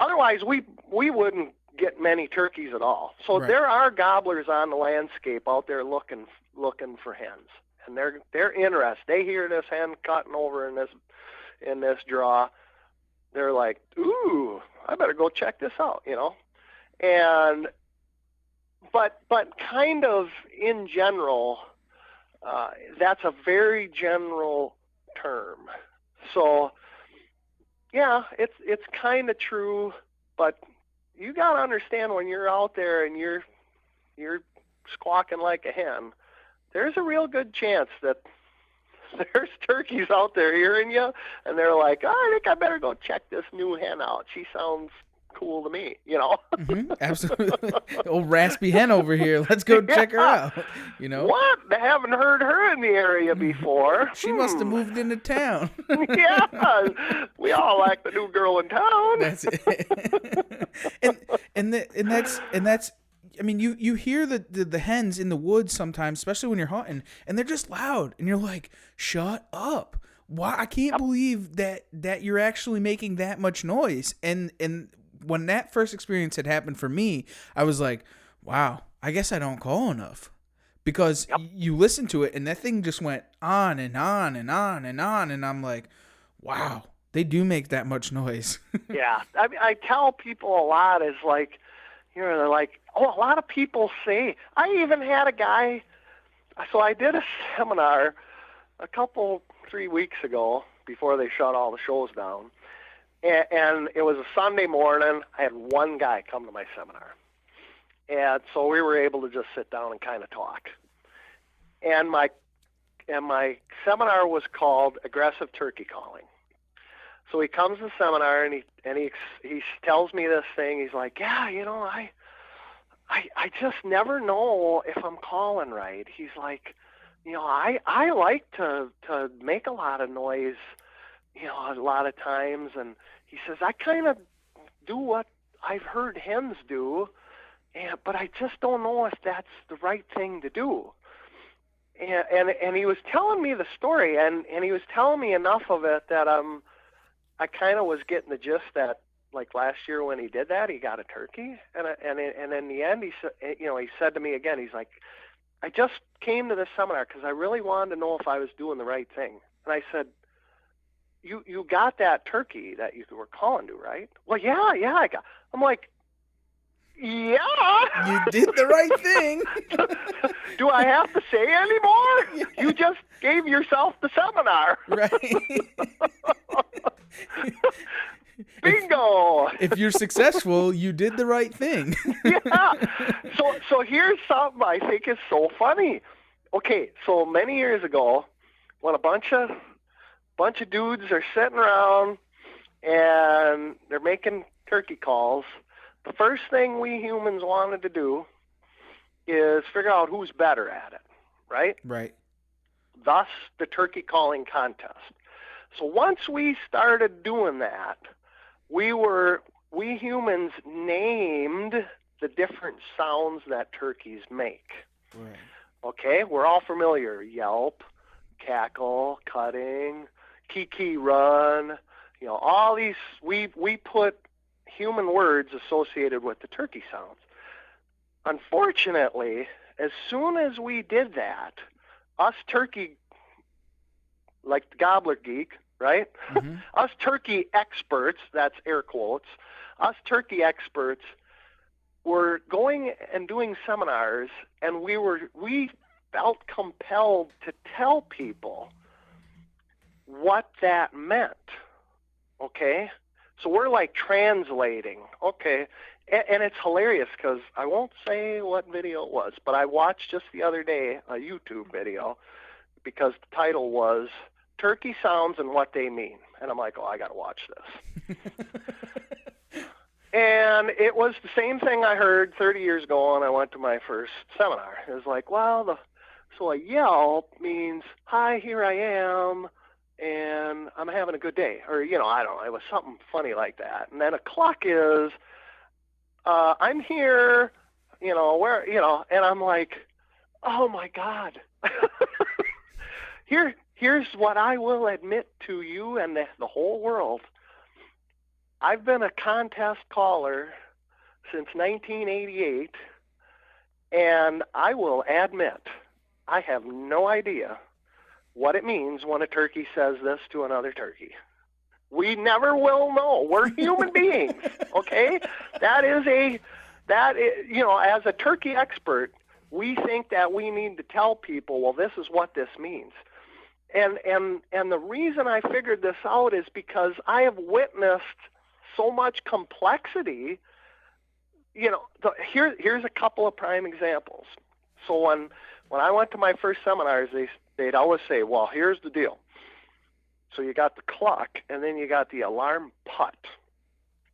Otherwise we wouldn't get many turkeys at all. So right. There are gobblers on the landscape out there looking for hens, and they're interested. They hear this hen cutting over in this draw. They're like, ooh, I better go check this out, And but kind of in general, that's a very general term. So yeah, it's kind of true, but you got to understand when you're out there and you're squawking like a hen, there's a real good chance that there's turkeys out there hearing you, and they're like, oh, I think I better go check this new hen out. She sounds cool to me, you know? Absolutely. Old raspy hen over here. Let's go check her out. You know? What? I haven't heard her in the area before. She must have moved into town. Yeah. We all like the new girl in town. That's it. and that's I mean, you hear the hens in the woods sometimes, especially when you're hunting, and they're just loud, and you're like, shut up. Why? I can't believe that you're actually making that much noise. And when that first experience had happened for me, I was like, wow, I guess I don't call enough. Because you listen to it, and that thing just went on and on and on and on, and I'm like, wow, they do make that much noise. Yeah. I mean, I tell people a lot is like, you know, they're like, oh, a lot of people say, I even had a guy, so I did a seminar 3 weeks ago before they shut all the shows down, and it was a Sunday morning. I had one guy come to my seminar, and so we were able to just sit down and kind of talk. And my seminar was called Aggressive Turkey Calling. So he comes to the seminar and he tells me this thing. He's like, yeah, you know, I just never know if I'm calling right. He's like, you know, I like to make a lot of noise, you know, a lot of times. And he says, I kind of do what I've heard hens do, but I just don't know if that's the right thing to do. And he was telling me the story, and he was telling me enough of it that I kind of was getting the gist that, like last year when he did that, he got a turkey, and in the end, he said to me again, he's like, I just came to this seminar because I really wanted to know if I was doing the right thing. And I said, you got that turkey that you were calling to, right? Well, yeah, I got. I'm like, yeah. You did the right thing. Do I have to say anymore? Yeah. You just gave yourself the seminar. Right. Bingo. If you're successful, you did the right thing. Yeah. So here's something I think is so funny. Okay, so many years ago, when a bunch of dudes are sitting around and they're making turkey calls, the first thing we humans wanted to do is figure out who's better at it, right? Right. Thus, the turkey calling contest. So once we started doing that, we humans named the different sounds that turkeys make. Right. Okay, we're all familiar. Yelp, cackle, cutting, kiki, run, you know, all these, we put human words associated with the turkey sounds. Unfortunately, as soon as we did that, us turkey, like the Gobbler Geek, right? Mm-hmm. Us turkey experts, that's air quotes, us turkey experts were going and doing seminars, and we felt compelled to tell people what that meant, okay? So we're like translating, okay? And it's hilarious because I won't say what video it was, but I watched just the other day a YouTube video because the title was Turkey Sounds and What They Mean. And I'm like, oh, I got to watch this. And it was the same thing I heard 30 years ago when I went to my first seminar. It was like, well, so a yelp means, hi, here I am, and I'm having a good day. Or, you know, I don't know. It was something funny like that. And then a cluck is, I'm here, you know, where, you know, and I'm like, oh, my God. Here's what I will admit to you and the whole world. I've been a contest caller since 1988, and I will admit I have no idea what it means when a turkey says this to another turkey. We never will know. We're human beings, okay? That is, you know, as a turkey expert, we think that we need to tell people, well, this is what this means. And the reason I figured this out is because I have witnessed so much complexity. You know, here's a couple of prime examples. So when I went to my first seminars, they'd always say, well, here's the deal. So you got the cluck, and then you got the alarm putt.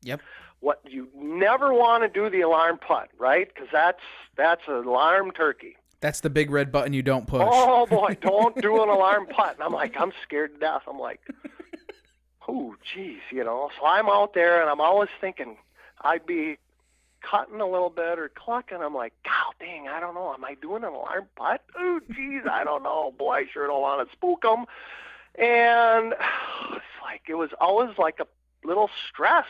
Yep. What you never want to do the alarm putt, right? Because that's an alarm turkey. That's the big red button you don't push. Oh boy, don't do an alarm putt. And I'm like, I'm scared to death. I'm like, oh geez, So I'm out there and I'm always thinking I'd be cutting a little bit or clucking. I'm like, God dang, I don't know. Am I doing an alarm putt? Oh geez, I don't know. Boy, I sure don't want to spook them. And it's like, it was always like a little stress.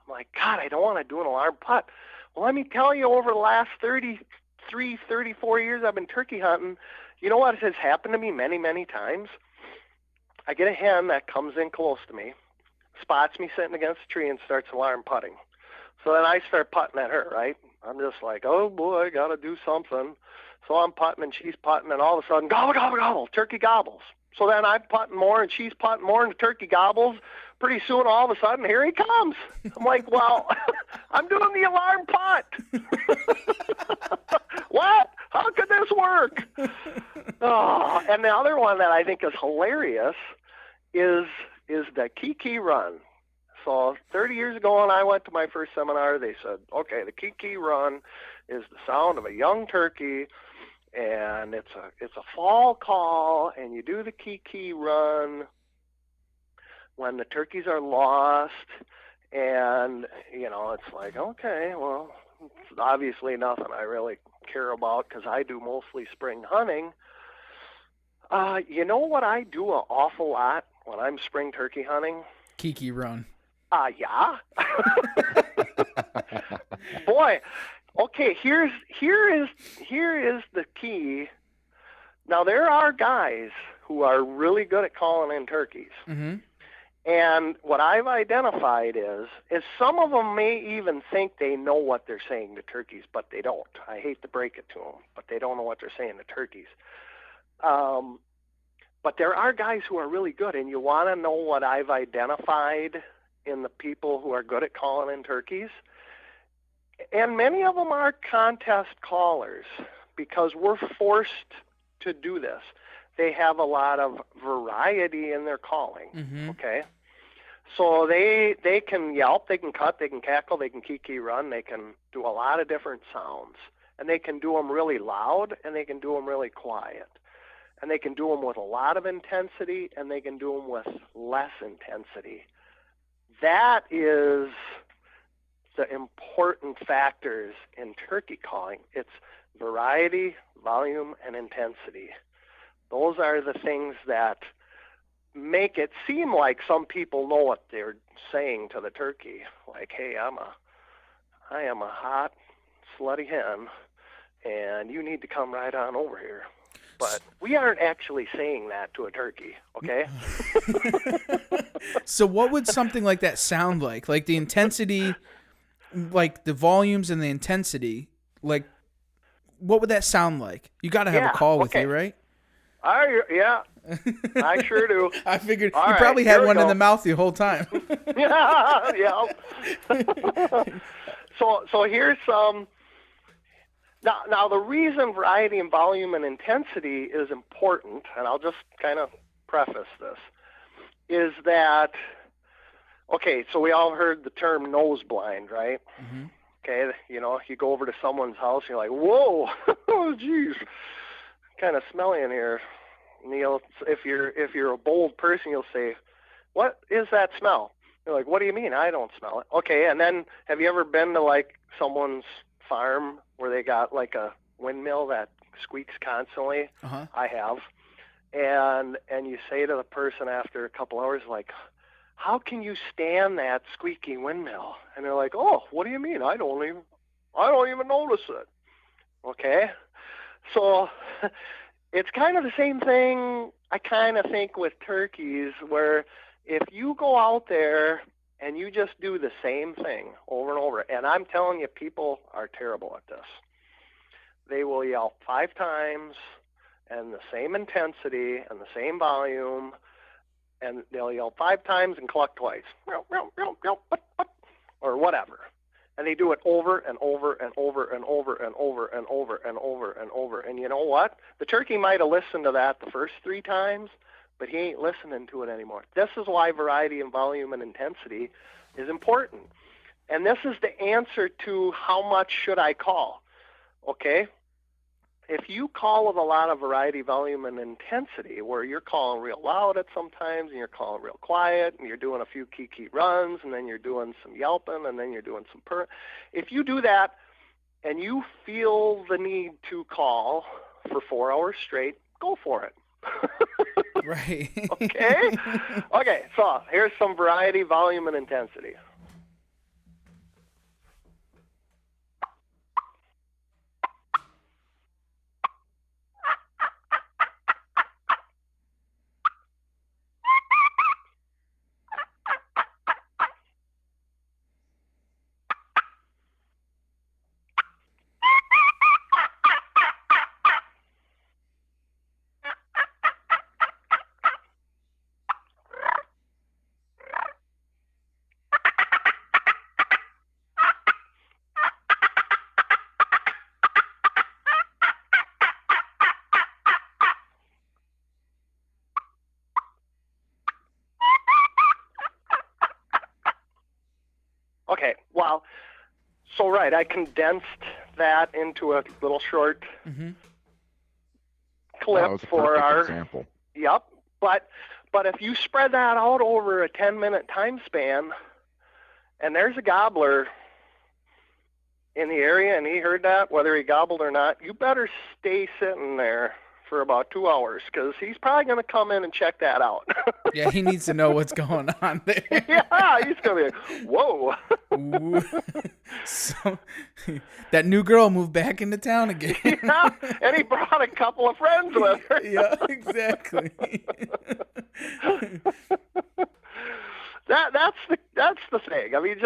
I'm like, God, I don't want to do an alarm putt. Well, let me tell you, over the last 33, 34 years I've been turkey hunting, you know what has happened to me many, many times? I get a hen that comes in close to me, spots me sitting against a tree, and starts alarm putting. So then I start putting at her, right? I'm just like, oh boy, I got to do something. So I'm putting and she's putting, and all of a sudden, gobble, gobble, gobble, turkey gobbles. So then I'm putting more and she's putting more and the turkey gobbles. Pretty soon, all of a sudden, here he comes. I'm like, well, I'm doing the alarm putt. What? How could this work? Oh, and the other one that I think is hilarious is the Kiki run. So 30 years ago when I went to my first seminar, they said, okay, the Kiki run is the sound of a young turkey, and it's a fall call, and you do the Kiki run when the turkeys are lost, and, it's like, okay, well, it's obviously nothing I really care about because I do mostly spring hunting. You know what I do an awful lot when I'm spring turkey hunting? Kiki run. Yeah. Boy, okay, here is the key. Now, there are guys who are really good at calling in turkeys. Mm-hmm. And what I've identified is some of them may even think they know what they're saying to turkeys, but they don't. I hate to break it to them, but they don't know what they're saying to turkeys. But there are guys who are really good, and you want to know what I've identified in the people who are good at calling in turkeys? And many of them are contest callers because we're forced to do this. They have a lot of variety in their calling, okay? So they can yelp, they can cut, they can cackle, they can kiki run, they can do a lot of different sounds. And they can do them really loud, and they can do them really quiet. And they can do them with a lot of intensity, and they can do them with less intensity. That is the important factors in turkey calling. It's variety, volume, and intensity. Those are the things that make it seem like some people know what they're saying to the turkey. Like, hey, I am a hot, slutty hen, and you need to come right on over here. But we aren't actually saying that to a turkey, okay? So what would something like that sound like? Like the intensity, like the volumes and the intensity, like what would that sound like? You got to have a call with you, right? Yeah, I sure do. I figured All you right, probably had one in the mouth the whole time. Yeah. So here's some. Now the reason variety and volume and intensity is important, and I'll just kind of preface this, is that, okay, so we all heard the term nose blind, right? Mm-hmm. Okay, you go over to someone's house, and you're like, whoa, oh, geez, kind of smelly in here. And if you're a bold person, you'll say, what is that smell? You're like, what do you mean? I don't smell it. Okay, and then have you ever been to like someone's farm where they got like a windmill that squeaks constantly? Uh-huh. I have. And you say to the person after a couple hours, like, how can you stand that squeaky windmill? And they're like, oh, what do you mean? I don't even notice it. Okay? So it's kind of the same thing, I kind of think, with turkeys, where if you go out there and you just do the same thing over and over, and I'm telling you, people are terrible at this. They will yell 5 times and the same intensity and the same volume, and they'll yell 5 times and cluck twice, or whatever. And they do it over and over and over and over and over and over and over and over. And you know what? The turkey might have listened to that the first 3 times, but he ain't listening to it anymore. This is why variety and volume and intensity is important. And this is the answer to how much should I call, okay? If you call with a lot of variety, volume, and intensity, where you're calling real loud at sometimes, and you're calling real quiet, and you're doing a few key runs, and then you're doing some yelping, and then you're doing some purr. If you do that, and you feel the need to call for 4 hours straight, go for it. Right. Okay? Okay, so here's some variety, volume, and intensity. Okay, well, so right, I condensed that into a little short clip for our example. Yep, but if you spread that out over a 10-minute time span, and there's a gobbler in the area and he heard that, whether he gobbled or not, you better stay sitting there for about 2 hours, because he's probably going to come in and check that out. Yeah, he needs to know what's going on there. Yeah, he's going to be, whoa. So, that new girl moved back into town again. Yeah, and he brought a couple of friends with her. Yeah, exactly. That's the thing. I mean,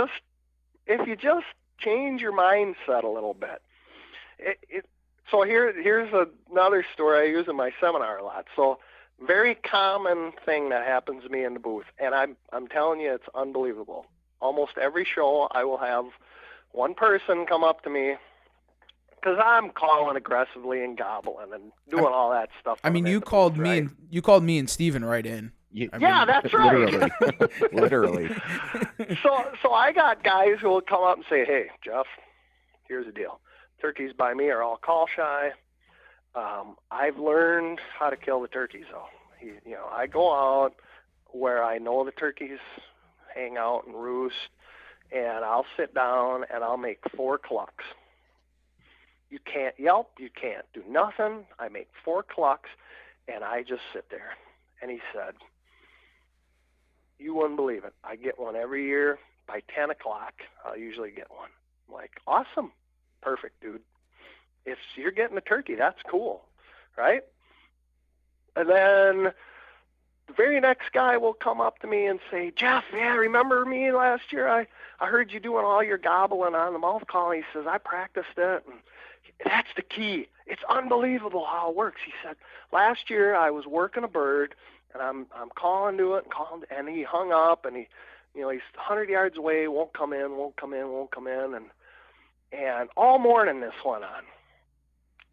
if you just change your mindset a little bit. So here's another story I use in my seminar a lot. So very common thing that happens to me in the booth, and I'm telling you, it's unbelievable. Almost every show I will have one person come up to me, because I'm calling aggressively and gobbling and doing all that stuff. I mean, you called me and Steven right in. Yeah, that's right. Literally. So I got guys who will come up and say, "Hey, Jeff, here's the deal. Turkeys by me are all call shy. I've learned how to kill the turkeys, though. I go out where I know the turkeys hang out and roost, and I'll sit down and I'll make 4 clucks. You can't yelp, you can't do nothing. I make 4 clucks, and I just sit there." And he said, "You wouldn't believe it. I get one every year. By 10 o'clock, I'll usually get one." I'm like, "Awesome. Perfect, dude. If you're getting a turkey, that's cool, right?" And then the very next guy will come up to me and say, "Jeff, yeah, remember me last year? I heard you doing all your gobbling on the mouth call." He says, "I practiced it, and that's the key. It's unbelievable how it works." He said, "Last year I was working a bird, and I'm calling to it and calling, and he hung up, and he's 100 yards away, won't come in, and all morning this went on."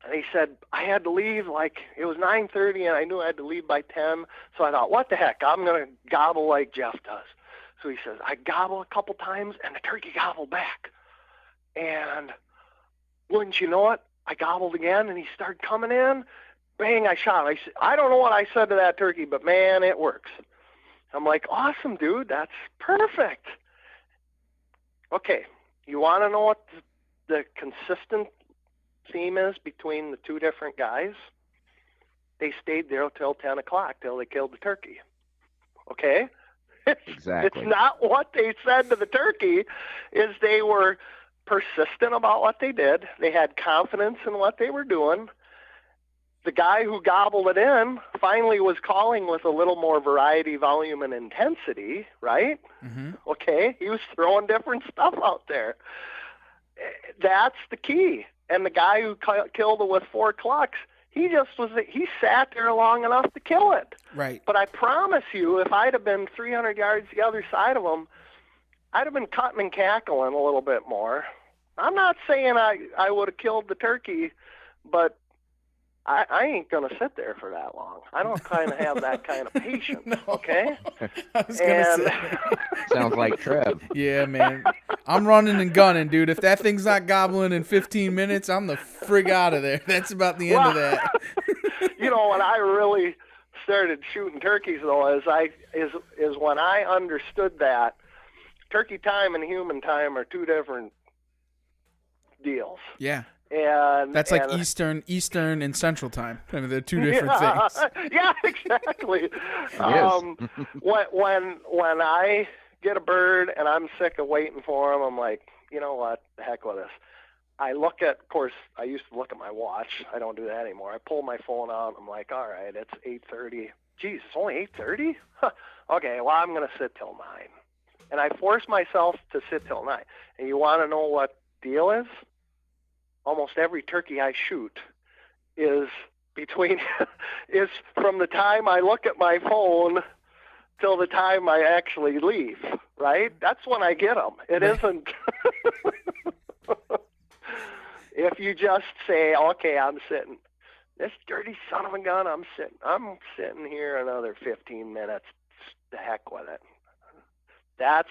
And he said, "I had to leave, it was 9:30, and I knew I had to leave by 10, so I thought, what the heck, I'm going to gobble like Jeff does." So he says, "I gobble a couple times, and the turkey gobbled back. And wouldn't you know it, I gobbled again, and he started coming in. Bang, I shot him. I don't know what I said to that turkey, but man, it works." I'm like, "Awesome, dude. That's perfect." Okay, you want to know what the consistent theme is between the two different guys? They stayed there till 10 o'clock, till they killed the turkey. Okay? Exactly. It's not what they said to the turkey, is they were persistent about what they did. They had confidence in what they were doing. The guy who gobbled it in finally was calling with a little more variety, volume, and intensity, right? Mm-hmm. Okay? He was throwing different stuff out there. That's the key. And the guy who killed it with 4 clucks, he sat there long enough to kill it. Right. But I promise you, if I'd have been 300 yards the other side of him, I'd have been cutting and cackling a little bit more. I'm not saying I would have killed the turkey, but I ain't going to sit there for that long. I don't kind of have that kind of patience, No. okay? I was going to say. Sounds like Trev. Yeah, man. I'm running and gunning, dude. If that thing's not gobbling in 15 minutes, I'm the frig out of there. That's about the end of that. When I really started shooting turkeys, though, is when I understood that turkey time and human time are two different deals. Yeah. And that's like Eastern and Central time. I mean, they're two different things. Yeah, exactly. When I get a bird and I'm sick of waiting for him, I'm like, you know what? The heck with this. I look at, of course, I used to look at my watch. I don't do that anymore. I pull my phone out. I'm like, all right, it's 8:30. Geez, it's only 8:30? Huh. Okay, well, I'm going to sit till 9. And I force myself to sit till 9. And you want to know what deal is? Almost every turkey I shoot is is from the time I look at my phone till the time I actually leave, right? That's when I get them. It isn't if you just say, okay, I'm sitting, this dirty son of a gun, I'm sitting here another 15 minutes, the heck with it. That's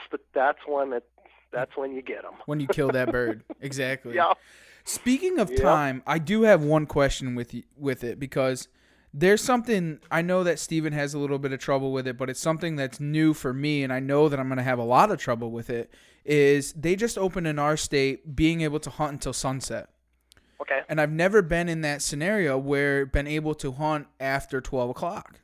when you get them. When you kill that bird. Exactly. Yeah. Speaking of time, I do have one question with it, because there's something, I know that Steven has a little bit of trouble with it, but it's something that's new for me, and I know that I'm going to have a lot of trouble with it, is they just opened in our state being able to hunt until sunset. Okay. And I've never been in that scenario where been able to hunt after 12 o'clock.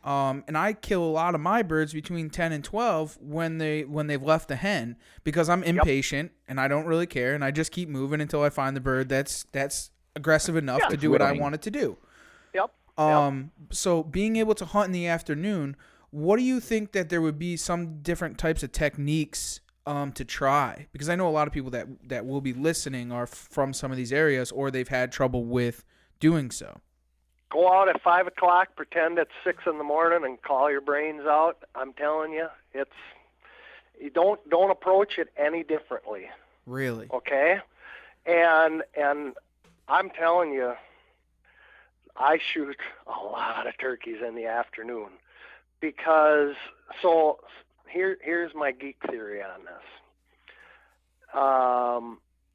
And I kill a lot of my birds between 10 and 12 when they've left the hen, because I'm impatient and I don't really care, and I just keep moving until I find the bird that's aggressive enough to do what I want it to do. Yep. So being able to hunt in the afternoon, what do you think that there would be some different types of techniques to try? Because I know a lot of people that will be listening are from some of these areas, or they've had trouble with doing so. Go out at 5 o'clock, pretend it's 6 in the morning, and call your brains out. I'm telling you, you don't approach it any differently. Really? Okay? And I'm telling you, I shoot a lot of turkeys in the afternoon, because here's my geek theory on this.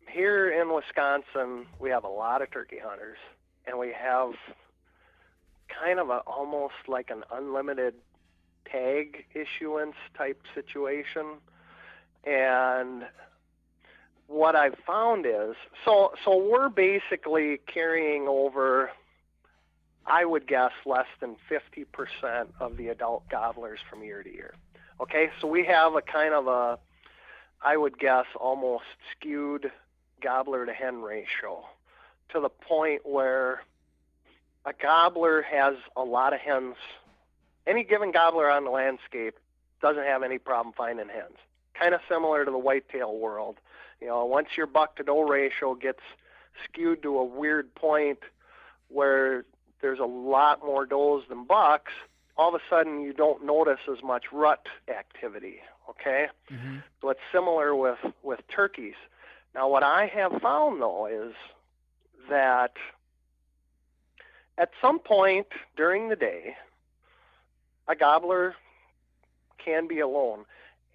Here in Wisconsin, we have a lot of turkey hunters, and we have kind of almost like an unlimited tag issuance type situation. And what I've found is, so we're basically carrying over, I would guess, less than 50% of the adult gobblers from year to year. Okay, so we have a kind of I would guess, almost skewed gobbler to hen ratio, to the point where a gobbler has a lot of hens. Any given gobbler on the landscape doesn't have any problem finding hens. Kind of similar to the whitetail world. Once your buck to doe ratio gets skewed to a weird point where there's a lot more does than bucks, all of a sudden you don't notice as much rut activity, okay? Mm-hmm. So it's similar with turkeys. Now what I have found, though, is that at some point during the day, a gobbler can be alone.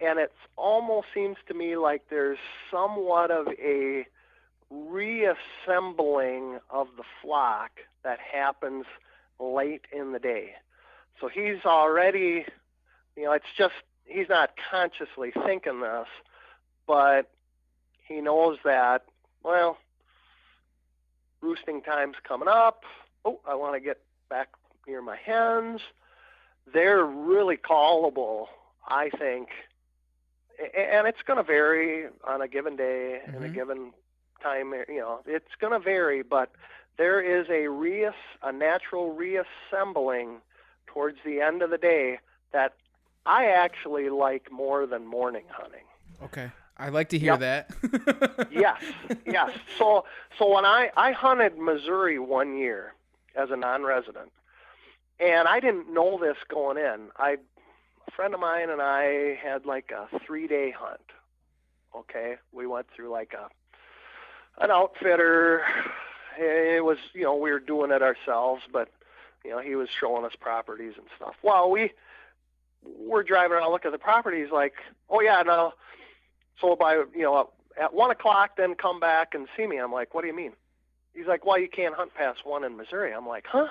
And it almost seems to me like there's somewhat of a reassembling of the flock that happens late in the day. So he's already, it's just, he's not consciously thinking this, but he knows that, well, roosting time's coming up. Oh, I want to get back near my hens. They're really callable, I think. And it's going to vary on a given day and a given time. It's going to vary, but there is a natural reassembling towards the end of the day that I actually like more than morning hunting. Okay. I like to hear that. Yes. So when I hunted Missouri one year as a non-resident, and I didn't know this going in. A friend of mine and I had like a 3-day hunt. Okay, we went through like an outfitter, it was, we were doing it ourselves, but, he was showing us properties and stuff. Well, we're driving around looking at the properties like, oh, yeah, no. So by, at 1 o'clock, then come back and see me. I'm like, what do you mean? He's like, well, you can't hunt past 1 in Missouri. I'm like, huh?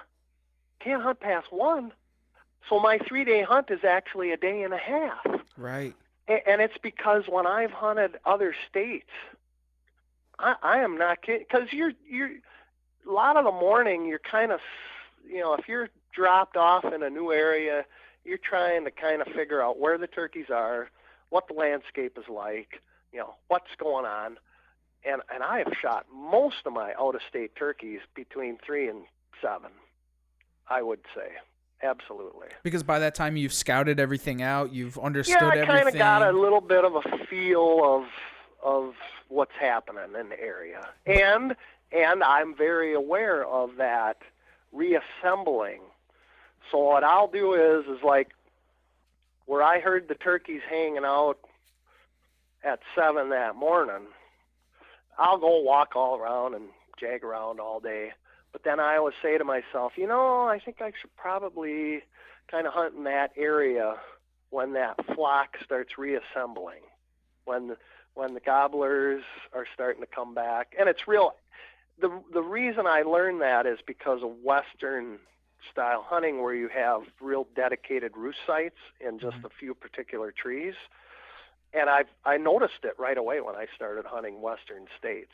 Can't hunt past 1? So my 3-day hunt is actually a day and a half. Right. And it's because when I've hunted other states, I am not kidding. Because you're a lot of the morning, you're kind of, if you're dropped off in a new area, you're trying to kind of figure out where the turkeys are, what the landscape is like, what's going on. And I have shot most of my out-of-state turkeys between 3 and 7, I would say. Absolutely. Because by that time you've scouted everything out, you've understood everything. Yeah, I kind of got a little bit of a feel of what's happening in the area. And I'm very aware of that reassembling. So what I'll do is like where I heard the turkeys hanging out at 7 that morning, I'll go walk all around and jag around all day. But then I always say to myself, I think I should probably kind of hunt in that area when that flock starts reassembling, when the gobblers are starting to come back. And it's real. The reason I learned that is because of Western style hunting where you have real dedicated roost sites in just a few particular trees. And I noticed it right away when I started hunting Western states,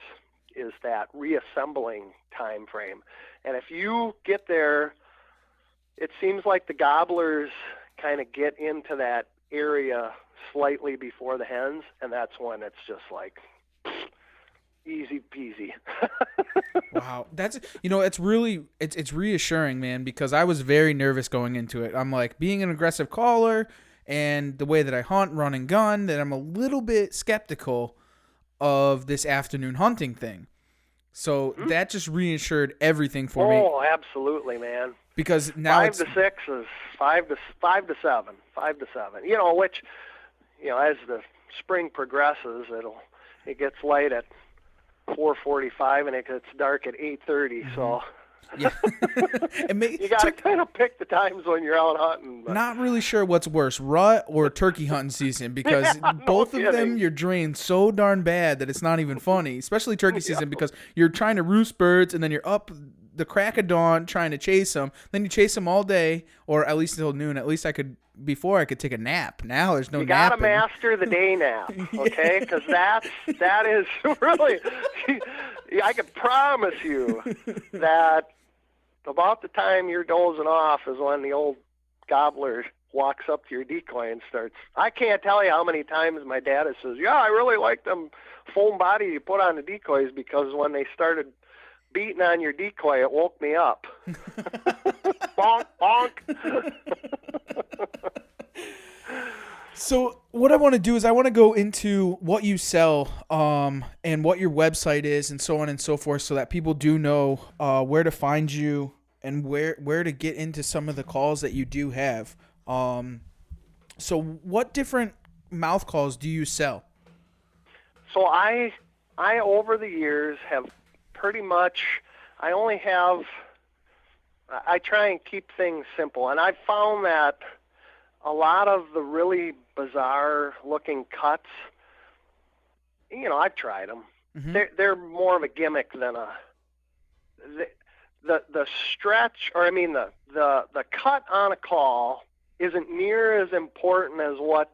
is that reassembling time frame. And if you get there, it seems like the gobblers kind of get into that area slightly before the hens, and that's when it's just like easy peasy. Wow. That's, it's really, it's reassuring, man, because I was very nervous going into it. I'm like, being an aggressive caller and the way that I hunt, run and gun, that I'm a little bit skeptical of this afternoon hunting thing. So that just reassured everything for me. Oh, absolutely, man. Because now 5 to 6 is 5 to 7, 5 to 7. Which, as the spring progresses, it gets light at 4:45 and it gets dark at 8:30. So yeah. You got to kind of pick the times when you're out hunting. But. Not really sure what's worse, rut or turkey hunting season, because both of them you're drained so darn bad that it's not even funny, especially turkey season, because you're trying to roost birds and then you're up the crack of dawn trying to chase them. Then you chase them all day, or at least until noon. At least before I could take a nap. Now there's no you nap. You got to master the day nap, okay? Because that is really, I can promise you that about the time you're dozing off is when the old gobbler walks up to your decoy and starts. I can't tell you how many times my dad has says, yeah, I really like them foam body you put on the decoys, because when they started beating on your decoy, it woke me up. Bonk, bonk. So what I want to do is I want to go into what you sell and what your website is and so on and so forth, so that people do know where to find you and where to get into some of the calls that you do have. So what different mouth calls do you sell? So I over the years have pretty much, I try and keep things simple. And I've found that a lot of the really bizarre looking cuts, I've tried them. Mm-hmm. They're more of a gimmick than the stretch, or the cut on a call isn't near as important as what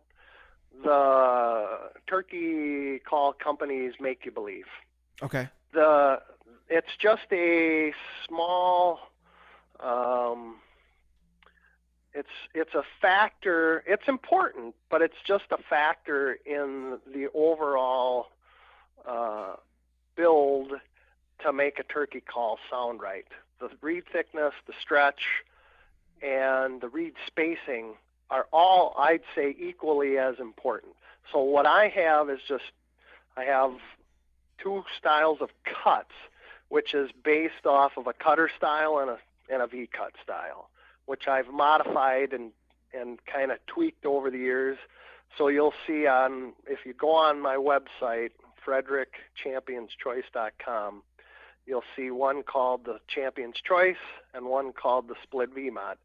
the turkey call companies make you believe. Okay. It's just a small, it's a factor. It's important, but it's just a factor in the overall build to make a turkey call sound right. The reed thickness, the stretch, and the reed spacing are all, I'd say, equally as important. So what I have is I have 2 styles of cuts, which is based off of a cutter style and a V-cut style, which I've modified and kind of tweaked over the years. So you'll see if you go on my website, FredrickChampionsChoice.com, you'll see one called the Champion's Choice and one called the Split V-Mod.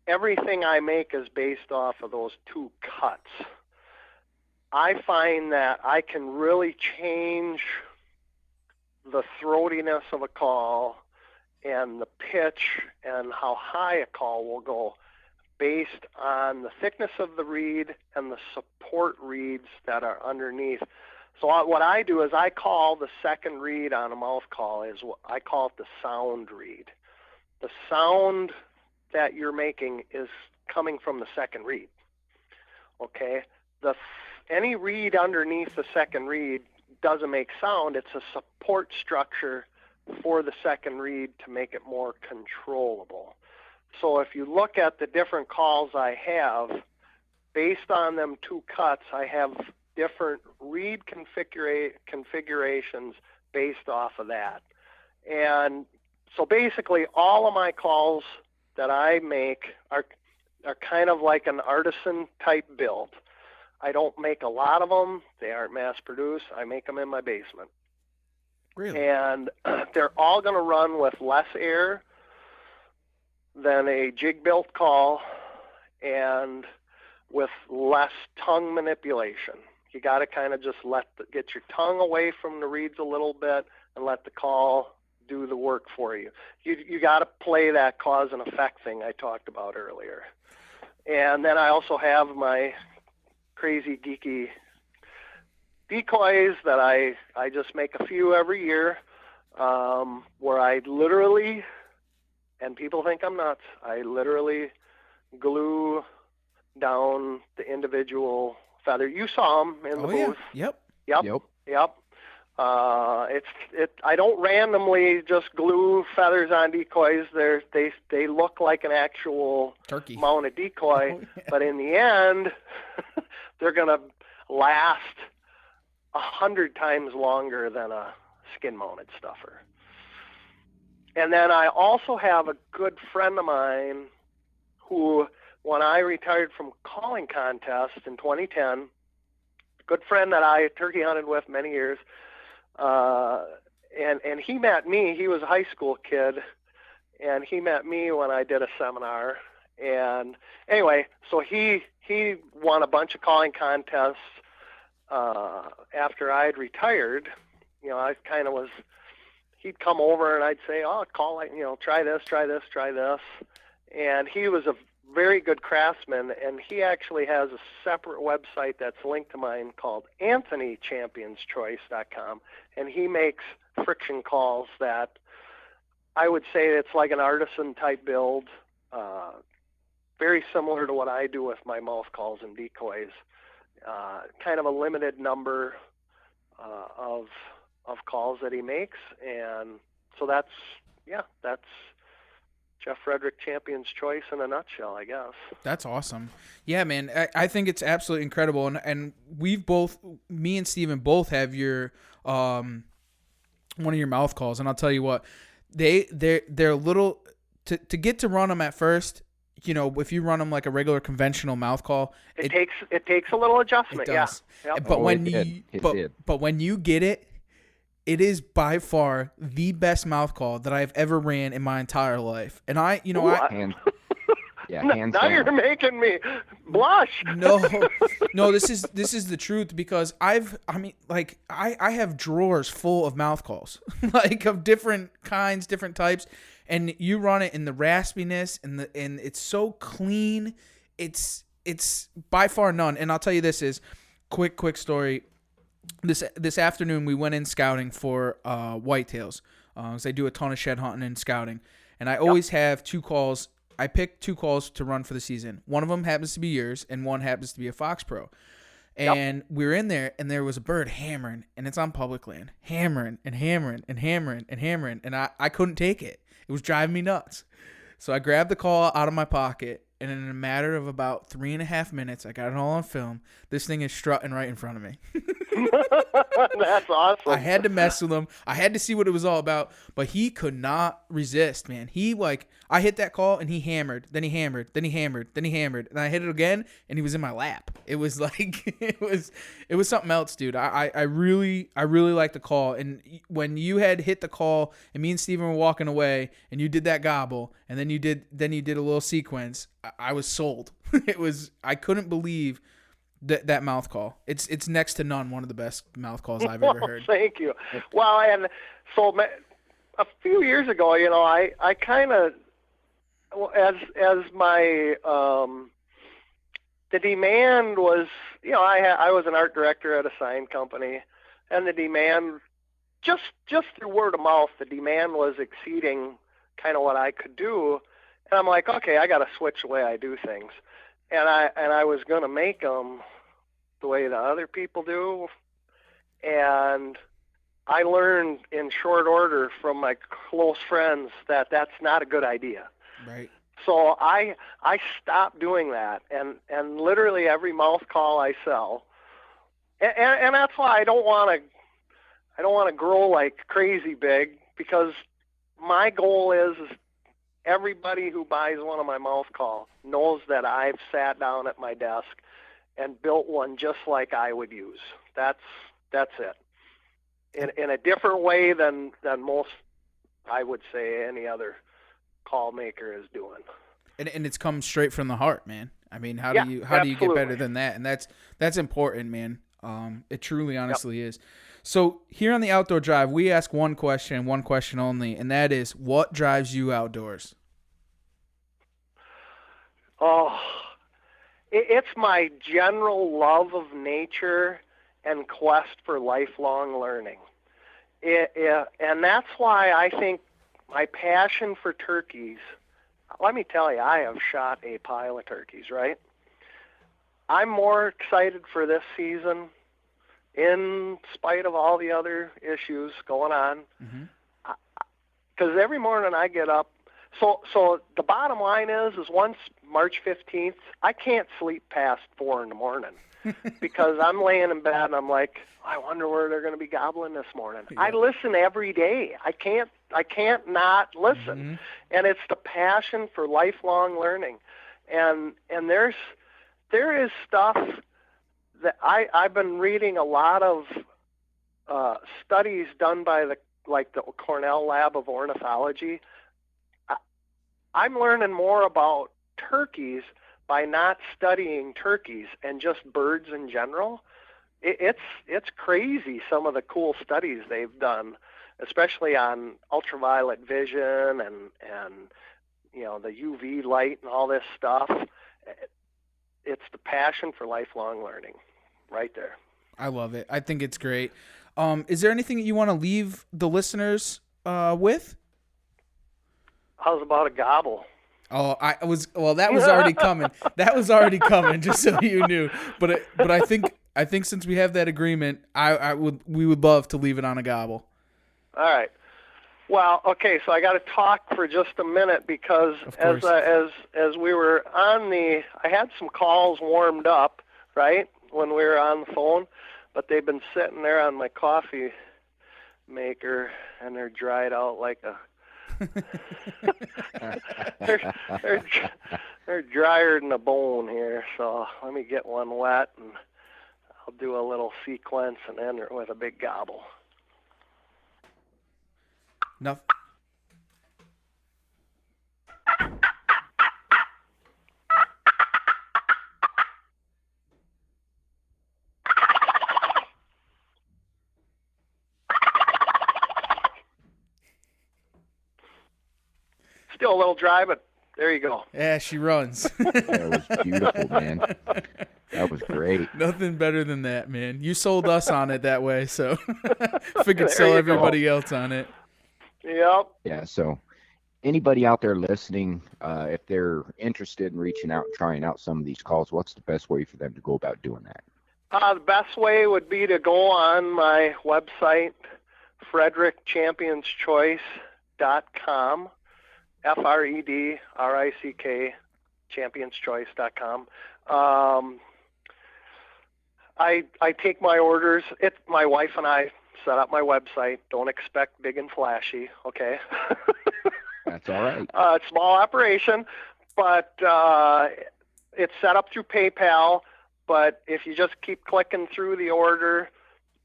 Everything I make is based off of those two cuts. I find that I can really change the throatiness of a call and the pitch and how high a call will go based on the thickness of the reed and the support reeds that are underneath. So what I do is I call the second reed on a mouth call I call it the sound reed. The sound that you're making is coming from the second reed. Okay? Any reed underneath the second reed doesn't make sound. It's a support structure for the second reed to make it more controllable. So if you look at the different calls I have, based on them two cuts, I have different reed configurations based off of that. And so basically all of my calls that I make are kind of like an artisan type build. I don't make a lot of them. They aren't mass produced. I make them in my basement. Really? And they're all going to run with less air than a jig built call and with less tongue manipulation. You got to kind of just get your tongue away from the reeds a little bit and let the call do the work for you. You got to play that cause and effect thing I talked about earlier. And then I also have my crazy geeky decoys that I just make a few every year, where I literally, and people think I'm nuts, I literally glue down the individual feather. You saw them in the booth. Yep. I don't randomly just glue feathers on decoys. They look like an actual turkey mounted decoy, but in the end, they're gonna last 100 times longer than a skin mounted stuffer. And then I also have a good friend of mine who, when I retired from calling contests in 2010, good friend that I turkey hunted with many years, and he met me. He was a high school kid, and he met me when I did a seminar. And anyway, so he won a bunch of calling contests after I had retired. You know, I kind of was. He'd come over and I'd say, "Oh, call, try this, try this, try this," and he was a very good craftsman, and he actually has a separate website that's linked to mine called AnthonyChampionsChoice.com, and he makes friction calls that I would say it's like an artisan type build, very similar to what I do with my mouth calls and decoys. Kind of a limited number of calls that he makes, and so that's Jeff Fredrick Champion's Choice in a nutshell, I guess. That's awesome. Yeah, man, I think it's absolutely incredible, and we've both, me and Steven both have your one of your mouth calls, and I'll tell you what, they're a little to get to run them at first. You know, if you run them like a regular conventional mouth call, it takes a little adjustment. It does. Yeah. Yep. But but when you get it, it is by far the best mouth call that I've ever ran in my entire life. And now hands you're down. making me blush. No, this is the truth, because I have drawers full of mouth calls, like of different kinds, different types, and you run it in the raspiness and it's so clean. It's by far none. And I'll tell you, this is quick story. This afternoon we went in scouting for whitetails, because I do a ton of shed hunting and scouting, and I always have two calls. I pick two calls to run for the season. One of them happens to be yours, and one happens to be a Fox Pro. And we were in there, and there was a bird hammering, and it's on public land, hammering and hammering and hammering and hammering, and I couldn't take it. It was driving me nuts. So I grabbed the call out of my pocket, and in a matter of about 3.5 minutes, I got it all on film. This thing is strutting right in front of me. That's awesome. I had to mess with him. I had to see what it was all about, but he could not resist, man. I hit that call and he hammered, then he hammered, then he hammered, then he hammered, and I hit it again and he was in my lap. It was like, it was something else, dude. I really like the call. And when you had hit the call and me and Steven were walking away and you did that gobble and then you did a little sequence, I was sold. I couldn't believe that mouth call. It's next to none one of the best mouth calls I've ever heard. Thank you. Well, and so a few years ago, I kind of, as my the demand was, I was an art director at a sign company, and the demand just through word of mouth, the demand was exceeding kind of what I could do, and I'm like, okay, I got to switch the way I do things, and I was gonna make them the way the other people do, and I learned in short order from my close friends that that's not a good idea. Right. So I stopped doing that, and literally every mouth call I sell, and that's why I don't want to grow like crazy big, because my goal is everybody who buys one of my mouth call knows that I've sat down at my desk and built one just like I would use. That's it. In a different way than most, I would say, any other call maker is doing. And it's come straight from the heart, man. I mean, how do you get better than that? And that's important, man. It truly, honestly is. So here on the Outdoor Drive, we ask one question only, and that is, what drives you outdoors? Oh, it's my general love of nature and quest for lifelong learning. And that's why I think my passion for turkeys, let me tell you, I have shot a pile of turkeys, right? I'm more excited for this season, in spite of all the other issues going on, because every morning I get up. So the bottom line is once March 15th, I can't sleep past 4 in the morning because I'm laying in bed and I'm like, I wonder where they're going to be gobbling this morning. Yeah. I listen every day. I can't not listen. And it's the passion for lifelong learning. And there is stuff that I've been reading, a lot of studies done by the Cornell Lab of Ornithology. I'm learning more about turkeys by not studying turkeys and just birds in general. It's crazy, some of the cool studies they've done, especially on ultraviolet vision and the UV light and all this stuff. It's the passion for lifelong learning right there. I love it. I think it's great. Is there anything that you want to leave the listeners with? How's about a gobble? Oh, that was already coming. That was already coming, just so you knew. But I think since we have that agreement, we would love to leave it on a gobble. All right. Well, okay, so I got to talk for just a minute because as we were I had some calls warmed up, right, when we were on the phone, but they've been sitting there on my coffee maker and they're dried out like a they're drier than a bone here. So let me get one wet and I'll do a little sequence and end it with a big gobble. No. Still a little dry, but there you go. Yeah, she runs. That was beautiful, man. That was great. Nothing better than that, man. You sold us on it that way, so figured sell everybody else on it. Yep. Yeah, so anybody out there listening, if they're interested in reaching out and trying out some of these calls, what's the best way for them to go about doing that? The best way would be to go on my website, FredrickChampionsChoice.com, FREDRICK, championschoice.com. I take my orders. My wife and I set up my website. Don't expect big and flashy, okay? That's all right. Small operation, but it's set up through PayPal. But if you just keep clicking through the order,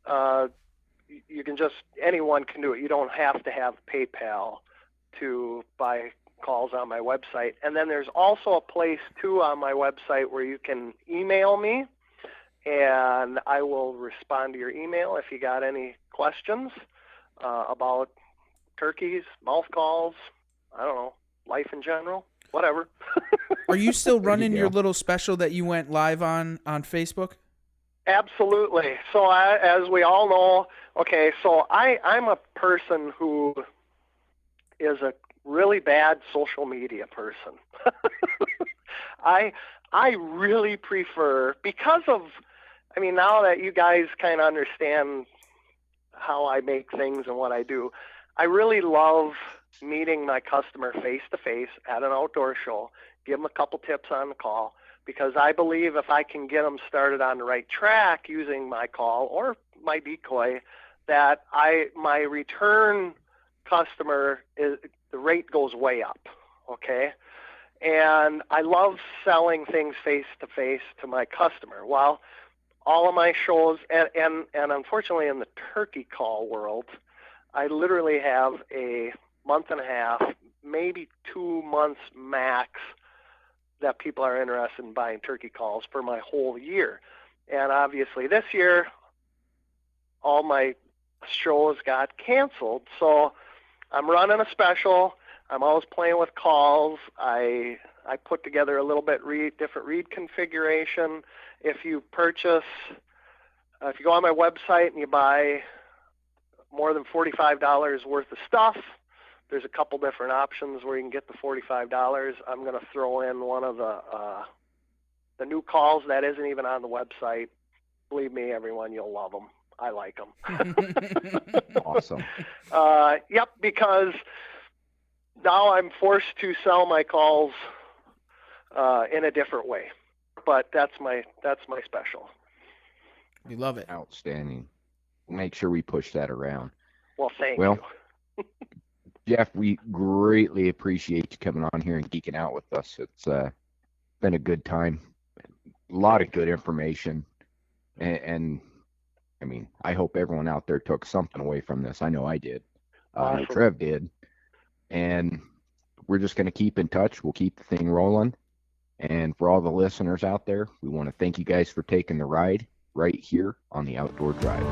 you can anyone can do it. You don't have to have PayPal to buy calls on my website. And then there's also a place too on my website where you can email me, and I will respond to your email if you got any questions about turkeys, mouth calls, I don't know, life in general, whatever. Are you still running your little special that you went live on Facebook? Absolutely. So as we all know, okay, so I'm a person who is a really bad social media person. I really prefer, because of, I mean, now that you guys kind of understand how I make things and what I do, I really love meeting my customer face to face at an outdoor show, give them a couple tips on the call, because I believe if I can get them started on the right track using my call or my decoy, that my return customer the rate goes way up, okay? And I love selling things face to face to my customer. Well, all of my shows, and unfortunately in the turkey call world, I literally have a month and a half, maybe 2 months max, that people are interested in buying turkey calls for my whole year. And obviously this year, all my shows got canceled. So I'm running a special. I'm always playing with calls. I put together a little bit different reed configuration. If you purchase, if you go on my website and you buy more than $45 worth of stuff, there's a couple different options where you can get the $45. I'm going to throw in one of the new calls that isn't even on the website. Believe me, everyone, you'll love them. I like them. Awesome. Yep, because now I'm forced to sell my calls in a different way. But that's my special. You love it. Outstanding. Make sure we push that around. Well, thank you. Jeff, we greatly appreciate you coming on here and geeking out with us. It's been a good time. A lot of good information. And I mean, I hope everyone out there took something away from this. I know I did. Awesome. Trev did. And we're just going to keep in touch. We'll keep the thing rolling. And for all the listeners out there, we want to thank you guys for taking the ride right here on the Outdoor Drive.